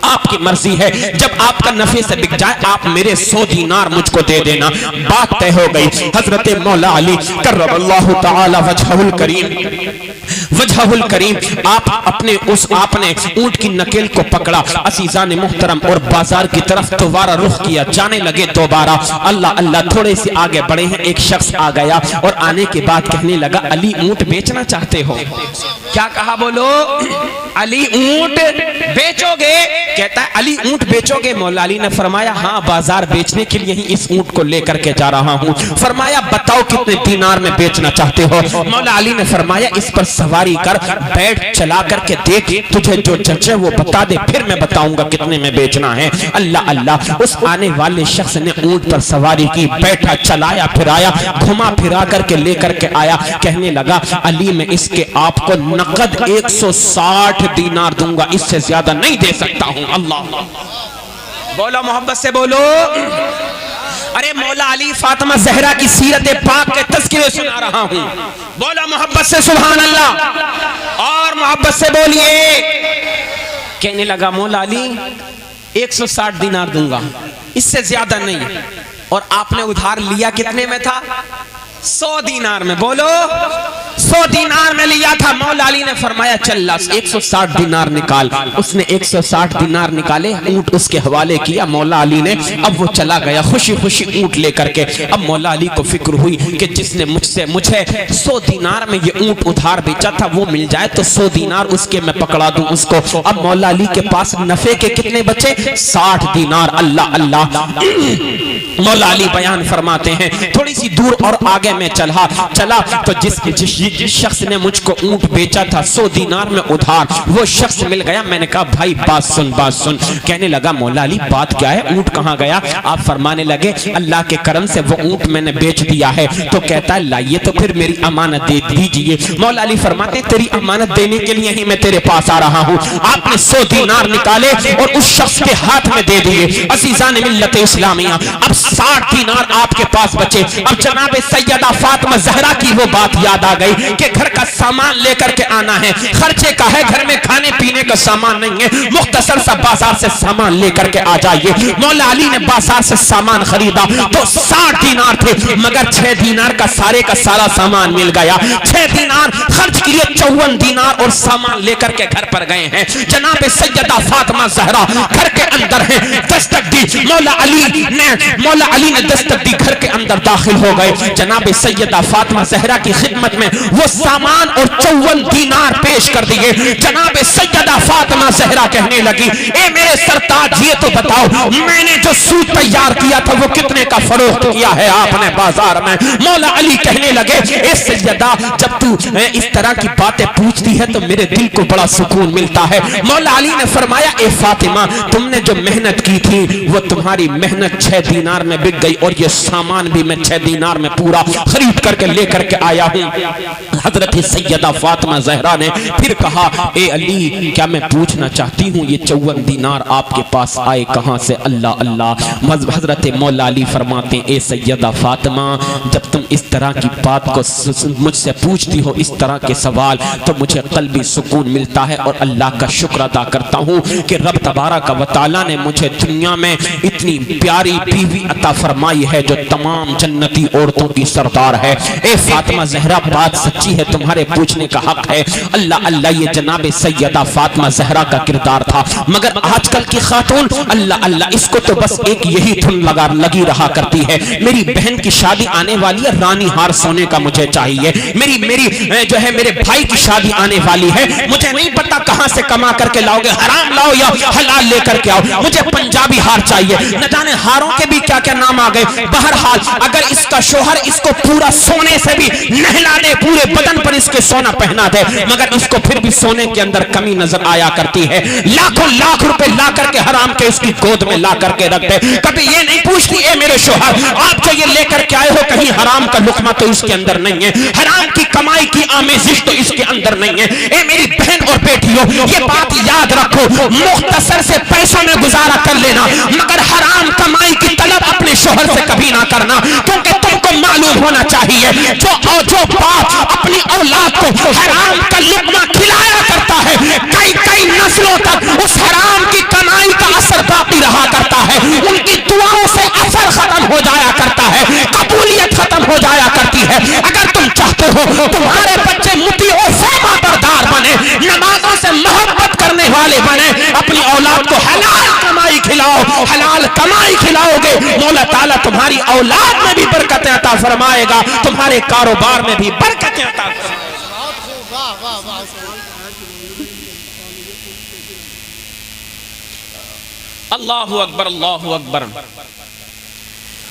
آپ کی مرضی ہے, جب آپ کا نفع سے بک جائے آپ میرے 100 دینار مجھ کو دے دینا. بات طے ہو گئی. حضرت مولا علی کرم اللہ تعالی وجہہ الکریم آپ نے اونٹ کی نکیل کو پکڑا, عزیزان محترم, اور بازار کی طرف دوبارہ رخ کیا, جانے لگے دوبارہ. اللہ اللہ تھوڑے سے آگے بڑھے ہیں, ایک شخص آ گیا اور آنے کے بعد کہنے لگا علی اونٹ بیچنا چاہتے ہو؟ کیا کہا بولو؟ علی اونٹ بیچو گے؟ کہتا ہے علی اونٹ بیچو گے؟ مولا علی نے فرمایا ہاں بازار بیچنے کے لیے ہی اس اونٹ کو لے کر کے جا رہا ہوں. فرمایا بتاؤ کتنے دینار میں بیچنا چاہتے ہو؟ مولا علی نے فرمایا اس پر سواری کر, بیٹھ, چلا کر کے دیکھ, تجھے جو جچے وہ بتا دے, پھر میں بتاؤں گا کتنے میں بیچنا ہے. اللہ اللہ, اس آنے والے شخص نے اونٹ پر سواری کی, بیٹھا, چلایا, پھرایا, گھما پھرا کر کے لے کر کے آیا. کہنے لگا علی میں اس کے آپ کو نقد 160 دینار دوں گا, اس سے زیادہ نہیں دے سکتا ہوں. اللہ بولو, محبت سے بولو. ارے مولا علی فاطمہ زہرا کی سیرت پاک کے تذکرے سنا رہا ہوں, بولا محبت سے سبحان اللہ, اور محبت سے بولیے. کہنے لگا مولا علی 160 دینار دوں گا, اس سے زیادہ نہیں. اور آپ نے ادھار لیا کتنے میں تھا؟ 100 دینار میں. بولو 100 دینار میں لیا تھا. مولا علی نے فرمایا چل 160 دینار نکال. اس نے 160 دینار نکالے, اونٹ اس کے حوالے کیا مولا علی نے. اب وہ چلا گیا خوشی خوشی اونٹ لے کر کے. اب مولا علی کو فکر ہوئی کہ جس نے مجھے 100 دینار میں یہ اونٹ ادھار بیچا تھا وہ مل جائے تو 100 دینار اس کے میں پکڑا دوں اس کو. اب مولا علی کے پاس نفع کے کتنے بچے؟ 60 دینار. اللہ اللہ, مولا علی بیان فرماتے ہیں تھوڑی سی دور اور آگے میں چلا تو جس شخص نے مجھ کو اونٹ بیچا تھا 100 دینار میں ادھار, وہ شخص مل گیا. میں نے کہا بھائی بات سن. کہنے لگا مولا علی بات کیا ہے, اونٹ کہاں گیا؟ آپ فرمانے لگے اللہ کے کرم سے وہ اونٹ میں نے بیچ دیا ہے. تو کہتا ہے لائیے تو پھر میری امانت دے دیجئے. مولا علی فرماتے تیری امانت دینے کے لیے ہی میں تیرے پاس آ رہا ہوں. آپ نے 100 دینار نکالے اور اس شخص کے ہاتھ میں دے دیے. عزیزان ملت اسلامیہ, اب 60 دینار آپ کے پاس بچے. اب جناب سیدہ فاطمہ زہرا کی وہ بات یاد آ گئی کہ گھر کا سامان لے کر کے آنا ہے, خرچے کا ہے, گھر میں کھانے پینے کا سامان نہیں ہے, مختصر سا بازار سے سامان لے کر کے آ جائیے. مولا علی نے بازار سے سامان خریدا تو 60 دینار تھے, مگر 6 دینار کا سارا سامان مل گیا. 6 دینار خرچ کیے, 54 دینار اور سامان لے کر کے گھر پر گئے ہیں. جناب سیدہ فاطمہ زہرا گھر کے اندر ہے, دستک دی. مولا علی نے دستک دی, گھر کے اندر داخل ہو گئے. جناب سیدہ فاطمہ زہرا کی خدمت میں وہ سامان اور 54 دینار پیش کر دیے. جناب سیدہ فاطمہ زہرا کہنے لگی اے میرے سرتاج یہ تو بتاؤ میں نے جو سوٹ تیار کیا تھا وہ کتنے کا فروخت کیا ہے آپ نے بازار میں؟ مولا علی کہنے لگے اے سیدہ جب تو اس طرح کی باتیں پوچھتی ہے تو میرے دل کو بڑا سکون ملتا ہے. مولا علی نے فرمایا اے فاطمہ تم نے جو محنت کی تھی وہ تمہاری محنت 6 دینار میں بک گئی, اور یہ سامان بھی میں 6 دینار میں پورا خرید کر کے لے کر کے آیا ہوں. حضرت سیدہ فاطمہ زہرا نے پھر کہا اے علی کیا میں پوچھنا چاہتی ہوں یہ 54 دینار آپ کے پاس آئے کہاں سے؟ اللہ اللہ. حضرت مولا علی فرماتے اے سیدہ فاطمہ جب تم اس طرح کی بات کو مجھ سے پوچھتی ہو, اس طرح کے سوال, تو مجھے قلبی سکون ملتا ہے اور اللہ کا شکر ادا کرتا ہوں کہ رب تبارک و تعالی نے مجھے دنیا میں اتنی پیاری بیوی عطا فرمائی ہے جو تمام جنتی عورتوں کی سردار ہے. اے فاطمہ زہرا بات سچی ہے, تمہارے پوچھنے کا حق ہے. اللہ اللہ, یہ جناب سیدہ فاطمہ زہرا کا کردار تھا. مگر آج کل کی خاتون اللہ اللہ اس کو تو بس ایک یہی دھن لگی رہا کرتی ہے, میری بہن کی شادی آنے والی ہے, رانی ہار سونے کا مجھے چاہیے. میری جو ہے میرے بھائی کی شادی آنے والی ہے, مجھے نہیں پتا کہاں سے کما کر کے لاؤ گے, حرام لاؤ یا حلال لے کر کے آؤ, مجھے پنجابی ہار چاہیے. نہ جانے ہاروں کے بھی کیا کے نام آ گئے. بہرحال اگر اس کا شوہر اس کو پورا سونے سے بھی نہلا دے, پورے بدن پر اس کے سونا پہنا دے, مگر اس کو پھر بھی سونے کے اندر کمی نظر آیا کرتی ہے. لاکھوں لاکھ روپے لا کر کے حرام کے اس کی گود میں لا کر کے رکھ دے, کبھی یہ نہیں پوچھتی اے میرے شوہر آپ جو یہ لے کر کے آئے ہو کہیں حرام کا لقمہ تو اس کے اندر نہیں ہے, حرام کی کمائی کی آمیزش تو اس کے اندر نہیں ہے. اے میری بہن اور بیٹیوں, یہ بات یاد رکھو, مختصر سے پیسوں میں گزارا کر لینا, مگر حرام کمائی کی طلب اپنے شوہر سے کبھی نہ کرنا, کیونکہ تم کو معلوم ہونا چاہیے جو باپ اپنی اولاد کو حرام کا لقمہ کھلایا کرتا ہے, کئی نسلوں تک اس حرام کی کمائی کا اثر باقی رہا کرتا ہے, ان کی دعاؤں سے اثر ختم ہو جایا کرتا ہے, قبولیت ختم ہو جایا کرتی ہے. اگر تم چاہتے ہو تمہارے بچے مطیع و فرما بردار بنے, نمازوں سے محبت کرنے والے بنے, اپنی اولاد کو حلال کمائی کھلاؤ. حلال کمائی کھلاؤ گے مولا تعالیٰ تمہاری اولاد میں بھی برکتیں عطا فرمائے گا, تمہارے کاروبار میں بھی برکتیں عطا فرمائے گا. اللہ اکبر, اللہ اکبر.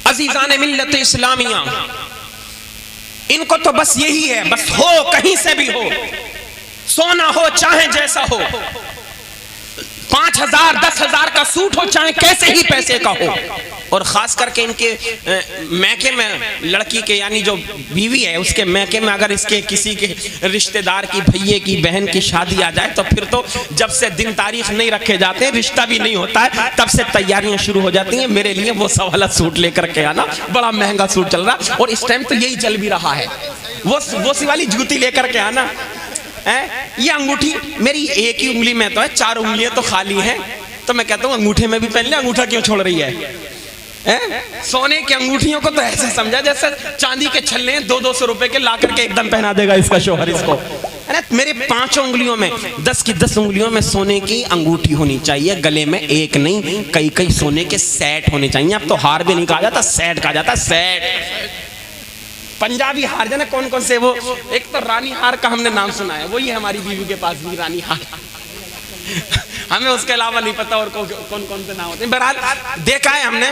عزیزان ملت اسلامیہ, ان کو تو بس یہی ہے, بس ہو کہیں سے بھی ہو, سونا ہو چاہے جیسا ہو, 5,000 10,000 کا سوٹ ہو چاہے کیسے ہی پیسے کا ہو, اور خاص کر کے ان کے میکے میں لڑکی کے یعنی جو بیوی ہے اس کے میکے میں اگر اس کے کسی کے رشتہ دار کی, بھئیے کی, بہن کی شادی آ جائے تو پھر تو جب سے دن تاریخ نہیں رکھے جاتے, رشتہ بھی نہیں ہوتا ہے, تب سے تیاریاں شروع ہو جاتی ہیں. میرے لیے وہ سوالا سوٹ لے کر کے آنا, بڑا مہنگا سوٹ چل رہا, اور اس ٹائم تو یہی چل بھی رہا ہے, وہ سی والی جوتی لے کر کے آنا. یہ انگوٹھی میری ایک ہی انگلی میں تو ہے, 4 انگلیاں تو خالی ہیں, تو میں کہتا ہوں انگوٹھے میں بھی پہن لے, انگوٹھا کیوں چھوڑ رہی ہے. سونے کی انگوٹھیوں کو تو ایسے سمجھا جیسے چاندی کے چھلے 200 روپے کے لا کر کے ایک دم پہنا دے گا اس کا شوہر اس کو. میرے 5 انگلیوں میں 10 کی 10 انگلیوں میں سونے کی انگوٹھی ہونی چاہیے, گلے میں ایک نہیں کئی سونے کے سیٹ ہونے چاہیے. اب تو ہار بھی نہیں کہا جاتا, سیٹ کہا جاتا, سیٹ. پنجابی ہار جانا کون سے, وہ ایک تو رانی ہار کا ہم نے نام سنا ہے, وہی ہماری بیوی کے پاس بھی رانی ہار, ہمیں اس کے علاوہ نہیں پتا اور کون سے نام ہوتے ہیں. بہرحال دیکھا ہے ہم نے,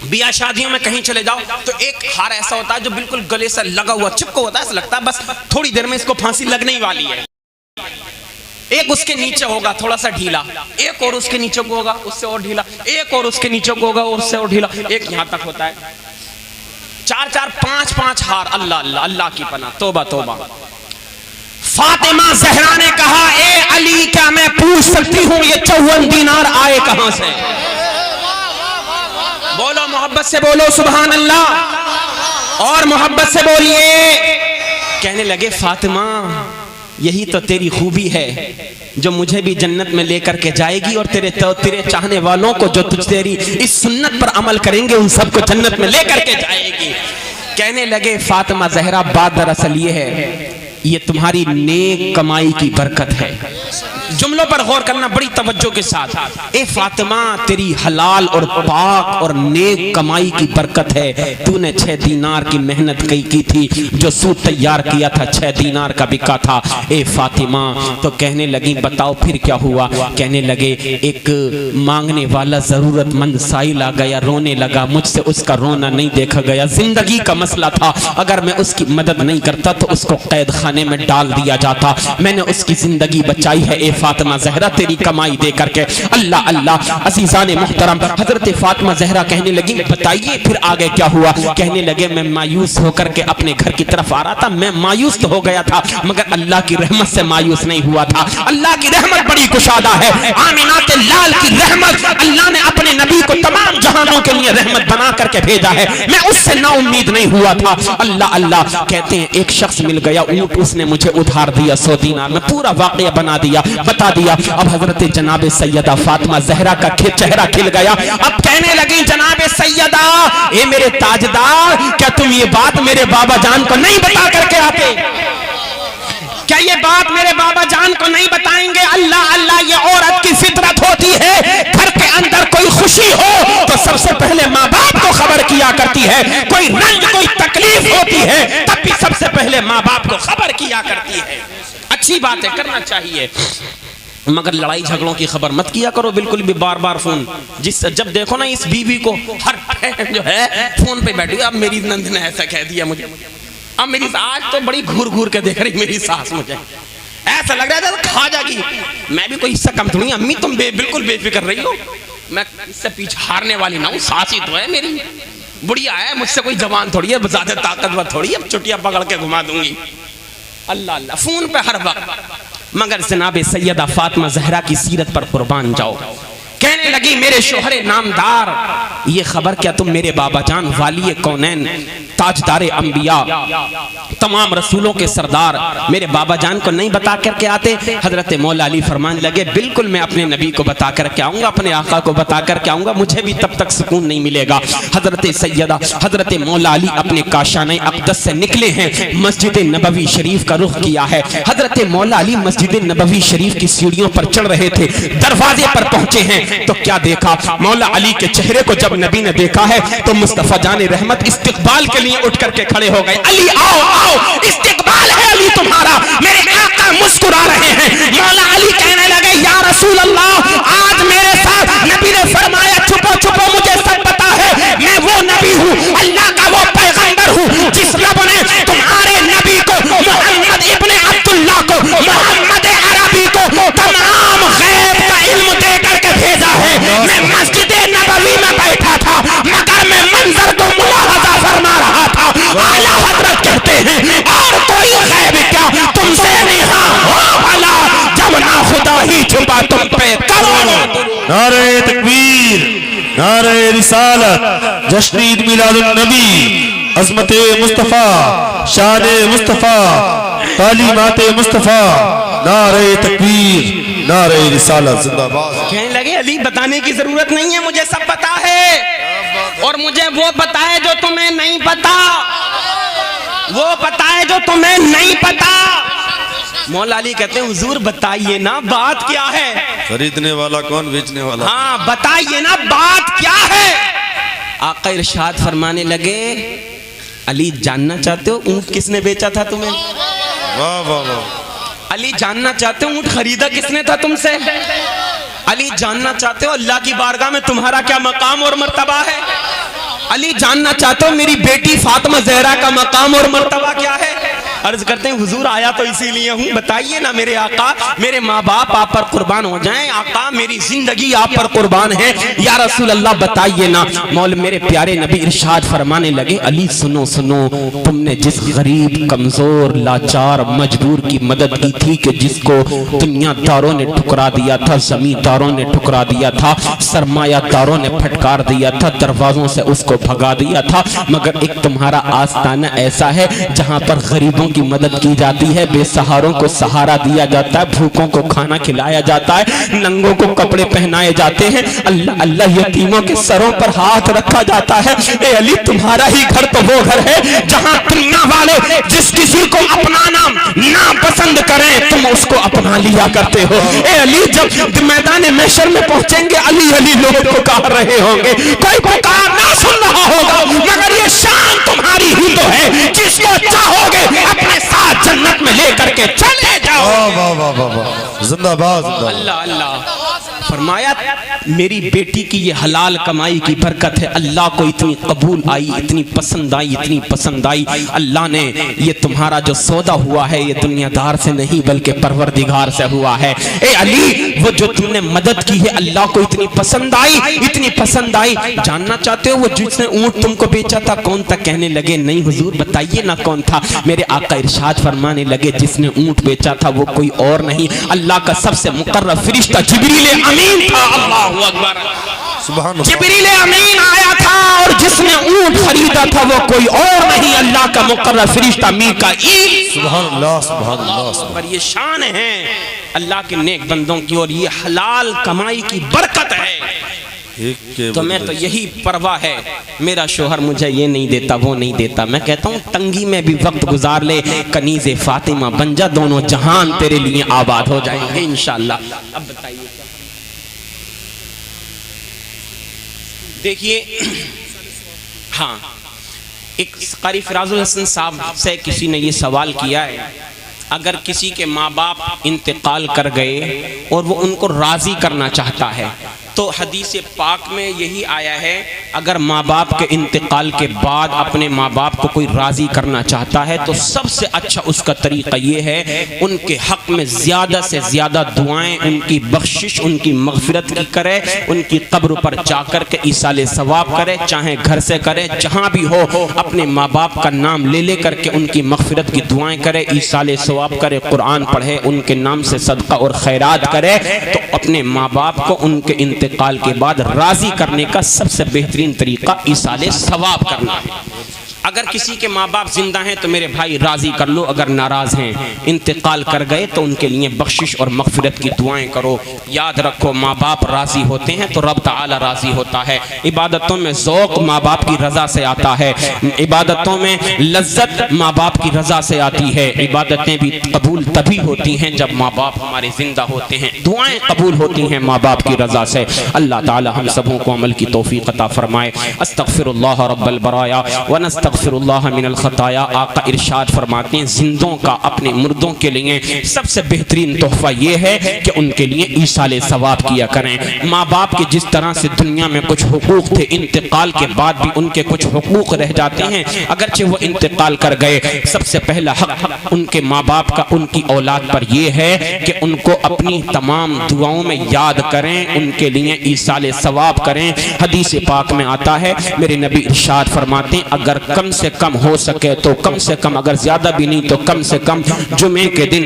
بیاہ شادیوں میں کہیں چلے جاؤ تو ایک ہار ایسا ہوتا ہے جو بالکل گلے سے لگا ہوا چپکا ہوتا ہے, ایسا لگتا ہے بس تھوڑی دیر میں اس کو پھانسی لگنے ہی والی ہے. ایک اس کے نیچے ہوگا تھوڑا سا ڈھیلا, ایک اور اس کے نیچے کو ہوگا اس سے اور ڈھیلا, ایک اور اس کے نیچے کو ہوگا اس سے اور ڈھیلا, ایک یہاں تک ہوتا ہے. 4 5 ہار. اللہ اللہ, اللہ کی پناہ, توبہ توبہ. فاطمہ زہرا نے کہا اے علی کیا میں پوچھ سکتی ہوں یہ 54 دینار آئے کہاں سے؟ بولو محبت سے بولو سبحان اللہ, اور محبت سے بولیے. کہنے لگے فاطمہ یہی تو تیری خوبی ہے جو مجھے بھی جنت میں لے کر کے جائے گی, اور تیرے چاہنے والوں کو جو تیری اس سنت پر عمل کریں گے ان سب کو جنت میں لے کر کے جائے گی. کہنے لگے فاطمہ زہرا بات دراصل یہ ہے, یہ تمہاری نیک کمائی کی برکت ہے. جملوں پر غور کرنا بڑی توجہ کے ساتھ. اے فاطمہ تیری حلال اور پاک اور نیک کمائی کی برکت ہے, تو نے 6 دینار کی محنت کی تھی, جو سوٹ تیار کیا تھا 6 دینار کا بکا تھا. اے فاطمہ تو کہنے لگی بتاؤ پھر کیا ہوا؟ کہنے لگے ایک مانگنے والا ضرورت مند سائل آ گیا, رونے لگا, مجھ سے اس کا رونا نہیں دیکھا گیا, زندگی کا مسئلہ تھا, اگر میں اس کی مدد نہیں کرتا تو اس کو قید خانے میں ڈال دیا جاتا, میں نے اس کی زندگی بچائی ہے اے فاطمہ زہرا تیری کمائی دے کر کے. اللہ اللہ. عزیزان محترم, حضرت فاطمہ زہرا کہنے لگی بتائیے پھر آگے کیا ہوا؟ کہنے لگے میں مایوس ہو کر کے اپنے گھر کی طرف آ رہا تھا, میں مایوس تو ہو گیا تھا مگر اللہ کی رحمت سے مایوس نہیں ہوا تھا. اللہ کی رحمت بڑی کشادہ ہے, آمینہ کے لال کی رحمت اللہ نے اپنے نبی کو تمام جہانوں کے لیے رحمت بنا کر کے بھیجا ہے, میں اس سے نا امید نہیں ہوا تھا. اللہ اللہ. کہتے ہیں ایک شخص مل گیا, اونٹ اس نے مجھے ادھار دیا 100 دینار میں, پورا واقعہ بنا دیا, بتا دیا. اب حضرت جناب سیدہ فاطمہ زہرا کا چہرہ کھل گیا. اب کہنے لگی جناب سیدہ اے میرے تاجدار, کیا تم یہ بات میرے بابا جان کو نہیں بتا کر کے آتے؟ کیا یہ بات میرے بابا جان کو نہیں بتائیں گے؟ اللہ اللہ. یہ عورت کی فطرت ہوتی ہے, گھر کے اندر کوئی خوشی ہو تو سب سے پہلے ماں باپ کو خبر کیا کرتی ہے, کوئی رنج کوئی تکلیف ہوتی ہے تب بھی سب سے پہلے ماں باپ کو خبر کیا کرتی ہے. اچھی بات ہے, کرنا چاہیے. مگر لڑائی جھگڑوں کی خبر مت کیا کرو بالکل بھی بار بار فون. جس جب دیکھو نا اس بیوی کو ہر ٹائم جو ہے فون پہ بیٹھی, اب میری نند نے ایسا کہہ دیا مجھے, اب میری آج تو بڑی گھور گھور کے دیکھ رہی میری ساس, مجھے ایسا لگ رہا تھا کھا جا گی. میں بھی کوئی حصہ کم تھوڑی, امی تم بالکل بے فکر رہی ہو, میں اس سے پیچھے ہارنے والی نہ ہوں, ساس ہی تو ہے میری, بڑھیا ہے, مجھ سے کوئی جوان تھوڑی ہے, زیادہ طاقتور تھوڑی ہے, چٹیاں پکڑ کے گھما دوں گی. اللہ اللہ فون پہ ہر وقت. مگر جناب سیدہ فاطمہ زہرا کی سیرت پر قربان جاؤ. کہنے لگی میرے شوہر نامدار, یہ خبر کیا تم میرے بابا جان والی کونین تاجدار انبیاء تمام رسولوں کے سردار میرے بابا جان کو نہیں بتا کر کے آتے؟ حضرت مولا علی فرمان لگے بالکل میں اپنے نبی کو بتا کر کے آؤں گا, اپنے آقا کو بتا کر کے آؤں گا, مجھے بھی تب تک سکون نہیں ملے گا. حضرت مولا علی اپنے کاشانہ اقدس سے نکلے ہیں, مسجد نبوی شریف کا رخ کیا ہے. حضرت مولا علی مسجد نبوی شریف کی سیڑھیوں پر چڑھ رہے تھے, دروازے پر پہنچے ہیں تو کیا دیکھا, مولا علی کے چہرے کو جب نبی نے دیکھا ہے تو مصطفیٰ جان رحمت استقبال کے لیے اٹھ کر کے کھڑے ہو گئے. علی آؤ آؤ, استقبال ہے علی تمہارا, میرے آقا مسکرا رہے ہیں. مولا علی کہنے لگے یا رسول اللہ آج میرے ساتھ, نبی نے فرمایا چھپو چھپو مجھے سب پتا ہے, میں وہ نبی ہوں, اللہ کا وہ پیغمبر ہوں جس رب نے تمہارے نبی کو محمد ابن عبداللہ کو, محمد عربی کو تمام غیب کا علم دے کر کے بھیجا ہے. میں مسجد نبوی میں بیٹھا تھا مگر میں منظر کو ملاحظہ فرما رہا تھا. اعلیٰ حضرت کہتے ہیں اور کوئی غیب کیا تم سے نہیں, ہو بھلا جب نہ خدا ہی چھپا تم پہ کرو. نعرہ تکبیر, نعرہ رسالت, جشن عید میلاد النبی, عظمت مصطفیٰ, شان مصطفیٰ, تعلیمات مصطفیٰ, نعرہ تکبیر, نعرہ رسالت زندہ باد. کہنے لگے علی بتانے کی ضرورت نہیں ہے, مجھے سب پتا ہے, اور مجھے وہ پتا ہے جو تمہیں نہیں پتا, وہ پتا ہے جو تمہیں نہیں پتا. مولا علی کہتے ہیں حضور بتائیے نا بات کیا ہے, خریدنے والا کون, بیچنے والا, ہاں بتائیے نا بات کیا ہے. آقا ارشاد فرمانے لگے علی جاننا چاہتے ہو اونٹ کس نے بیچا تھا تمہیں؟ واہ واہ واہ. علی جاننا چاہتے ہو اونٹ خریدا کس نے تھا تم سے؟ علی جاننا چاہتے ہو اللہ کی بارگاہ میں تمہارا کیا مقام اور مرتبہ ہے؟ علی جاننا چاہتے ہو میری بیٹی فاطمہ زہرا کا مقام اور مرتبہ کیا ہے؟ عرض کرتے ہیں حضور آیا تو اسی لیے ہوں, بتائیے نا میرے آقا, میرے ماں باپ آپ پر قربان ہو جائیں, آقا میری زندگی آپ پر قربان ہے, یا رسول اللہ بتائیے نا. میرے پیارے نبی ارشاد فرمانے لگے علی سنو سنو, تم نے جس غریب کمزور لاچار مجبور کی مدد کی تھی کہ جس کو دنیا داروں نے ٹھکرا دیا تھا, زمین داروں نے ٹھکرا دیا تھا, سرمایہ داروں نے پھٹکار دیا تھا, دروازوں سے اس کو بھگا دیا تھا, مگر ایک تمہارا آستانہ ایسا ہے جہاں پر غریبوں کی مدد کی جاتی ہے, بے سہاروں کو سہارا دیا جاتا ہے, بھوکوں کو کھانا کھلایا جاتا ہے, ننگوں کو کپڑے پہنائے جاتے ہیں, اللہ اللہ یتیموں کے سروں پر ہاتھ رکھا جاتا ہے. اے علی تمہارا ہی گھر تو وہ گھر ہے جہاں دنیا والے جس کسی کو اپنا نام ناپسند کریں تم اس کو اپنا لیا کرتے ہو. اے علی جب میدان محشر میں پہنچیں گے علی علی لوگ پکار رہے ہوں گے, کوئی پکار نہ سن رہا ہوگا, مگر یہ شان تمہاری ہی تو ہے, جس کو چاہو گے اپنے ساتھ جنت میں لے کر کے چلے جاؤ. واہ واہ واہ واہ, زندہ باد. اللہ اللہ فرمایا میری بیٹی کی یہ حلال کمائی کی برکت ہے, اللہ کو اتنی قبول آئی, اتنی پسند آئی, اتنی پسند آئی, اللہ نے یہ تمہارا جو سودا ہوا ہے یہ دنیا دار سے نہیں بلکہ پروردگار سے ہوا ہے. اے علی وہ جو تم نے مدد کی ہے اللہ کو اتنی پسند آئی, اتنی پسند آئی. جاننا چاہتے ہو وہ جس نے اونٹ تم کو بیچا تھا کون تھا؟ کہنے لگے نہیں حضور بتائیے نا کون تھا. میرے آقا ارشاد فرمانے لگے جس نے اونٹ بیچا تھا وہ کوئی اور نہیں, اللہ کا سب سے مقرب فرشتہ جبریل امین تھا. اللہ اکبر, جبریل امین آیا تھا, اور جس نے اونٹ خریدا تھا وہ کوئی اور نہیں, اللہ کا مقرب فرشتہ میکائیل. سبحان اللہ, سبحان اللہ. پر یہ شان ہے اللہ کے نیک بندوں کی, اور یہ حلال کمائی کی برکت ہے. تو میں تو یہی پرواہ ہے, میرا شوہر مجھے یہ نہیں دیتا وہ نہیں دیتا, میں کہتا ہوں تنگی میں بھی وقت گزار لے, کنیز فاطمہ بن جا, دونوں جہان تیرے لیے آباد ہو جائیں گے انشاءاللہ. اب بتائیے دیکھیے, ہاں ایک قاری فراز الحسن صاحب سے کسی نے یہ سوال کیا ہے اگر کسی کے ماں باپ انتقال کر گئے اور وہ ان کو راضی کرنا چاہتا ہے تو حدیث پاک میں یہی آیا ہے، اگر ماں باپ کے انتقال کے بعد اپنے ماں باپ کو کوئی راضی کرنا چاہتا ہے تو سب سے اچھا اس کا طریقہ یہ ہے ان کے حق میں زیادہ سے زیادہ دعائیں، ان کی بخشش، ان کی مغفرت کی کرے، ان کی قبر پر جا کر کے ایصال ثواب کرے، چاہے گھر سے کرے، جہاں بھی ہو اپنے ماں باپ کا نام لے لے کر کے ان کی مغفرت کی دعائیں کرے، ایصال ثواب کرے، قرآن پڑھے، ان کے نام سے صدقہ اور خیرات کرے، تو اپنے ماں باپ کو ان کے انتقال کے بعد راضی کرنے کا سب سے بہترین طریقہ ایصال ثواب کرنا ہے۔ اگر کسی کے ماں باپ زندہ ہیں تو میرے بھائی راضی کر لو، اگر ناراض ہیں انتقال کر گئے تو ان کے لیے بخشش اور مغفرت کی دعائیں کرو۔ یاد رکھو ماں باپ راضی ہوتے ہیں تو رب تعالی راضی ہوتا ہے۔ عبادتوں میں ذوق ماں باپ کی رضا سے آتا ہے، عبادتوں میں لذت ماں باپ کی رضا سے آتی ہے۔ عبادتیں بھی قبول تبھی ہوتی ہیں جب ماں باپ ہمارے زندہ ہوتے ہیں، دعائیں قبول ہوتی ہیں ماں باپ کی رضا سے۔ اللہ تعالی ہم سبوں کو عمل کی توفیق عطا فرمائے۔ استغفر اللہ رب البرایا ونستغفر اللہ من الخطایا۔ آقا ارشاد فرماتے ہیں زندوں کا اپنے مردوں کے لیے سب سے بہترین تحفہ یہ ہے کہ ان کے لیے ایصال ثواب کیا کریں۔ ماں باپ کے جس طرح سے دنیا میں کچھ حقوق تھے، انتقال کے بعد بھی ان کے کچھ حقوق رہ جاتے ہیں، اگرچہ وہ انتقال کر گئے، سب سے پہلا حق ان کے ماں باپ کا ان کی اولاد پر یہ ہے کہ ان کو اپنی تمام دعاؤں میں یاد کریں، ان کے لیے ایصال ثواب کریں۔ حدیث پاک میں آتا ہے میرے نبی ارشاد فرماتے ہیں اگر کم سے کم ہو سکے تو کم سے کم، اگر زیادہ بھی نہیں تو کم سے کم جمعے کے دن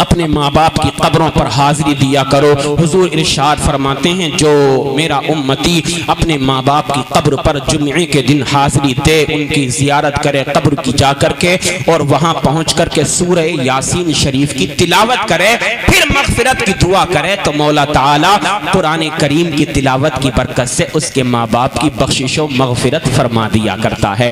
اپنے ماں باپ کی قبروں پر حاضری دیا کرو۔ حضور ارشاد فرماتے ہیں جو میرا امتی اپنے ماں باپ کی قبر پر جمعے کے دن حاضری دے، ان کی زیارت کرے قبر کی جا کر کے، اور وہاں پہنچ کر کے سورہ یاسین شریف کی تلاوت کرے، پھر مغفرت کی دعا کرے، تو مولا تعالی قرآن کریم کی تلاوت کی برکت سے اس کے ماں باپ کی بخشش و مغفرت فرما دیا کرتا ہے۔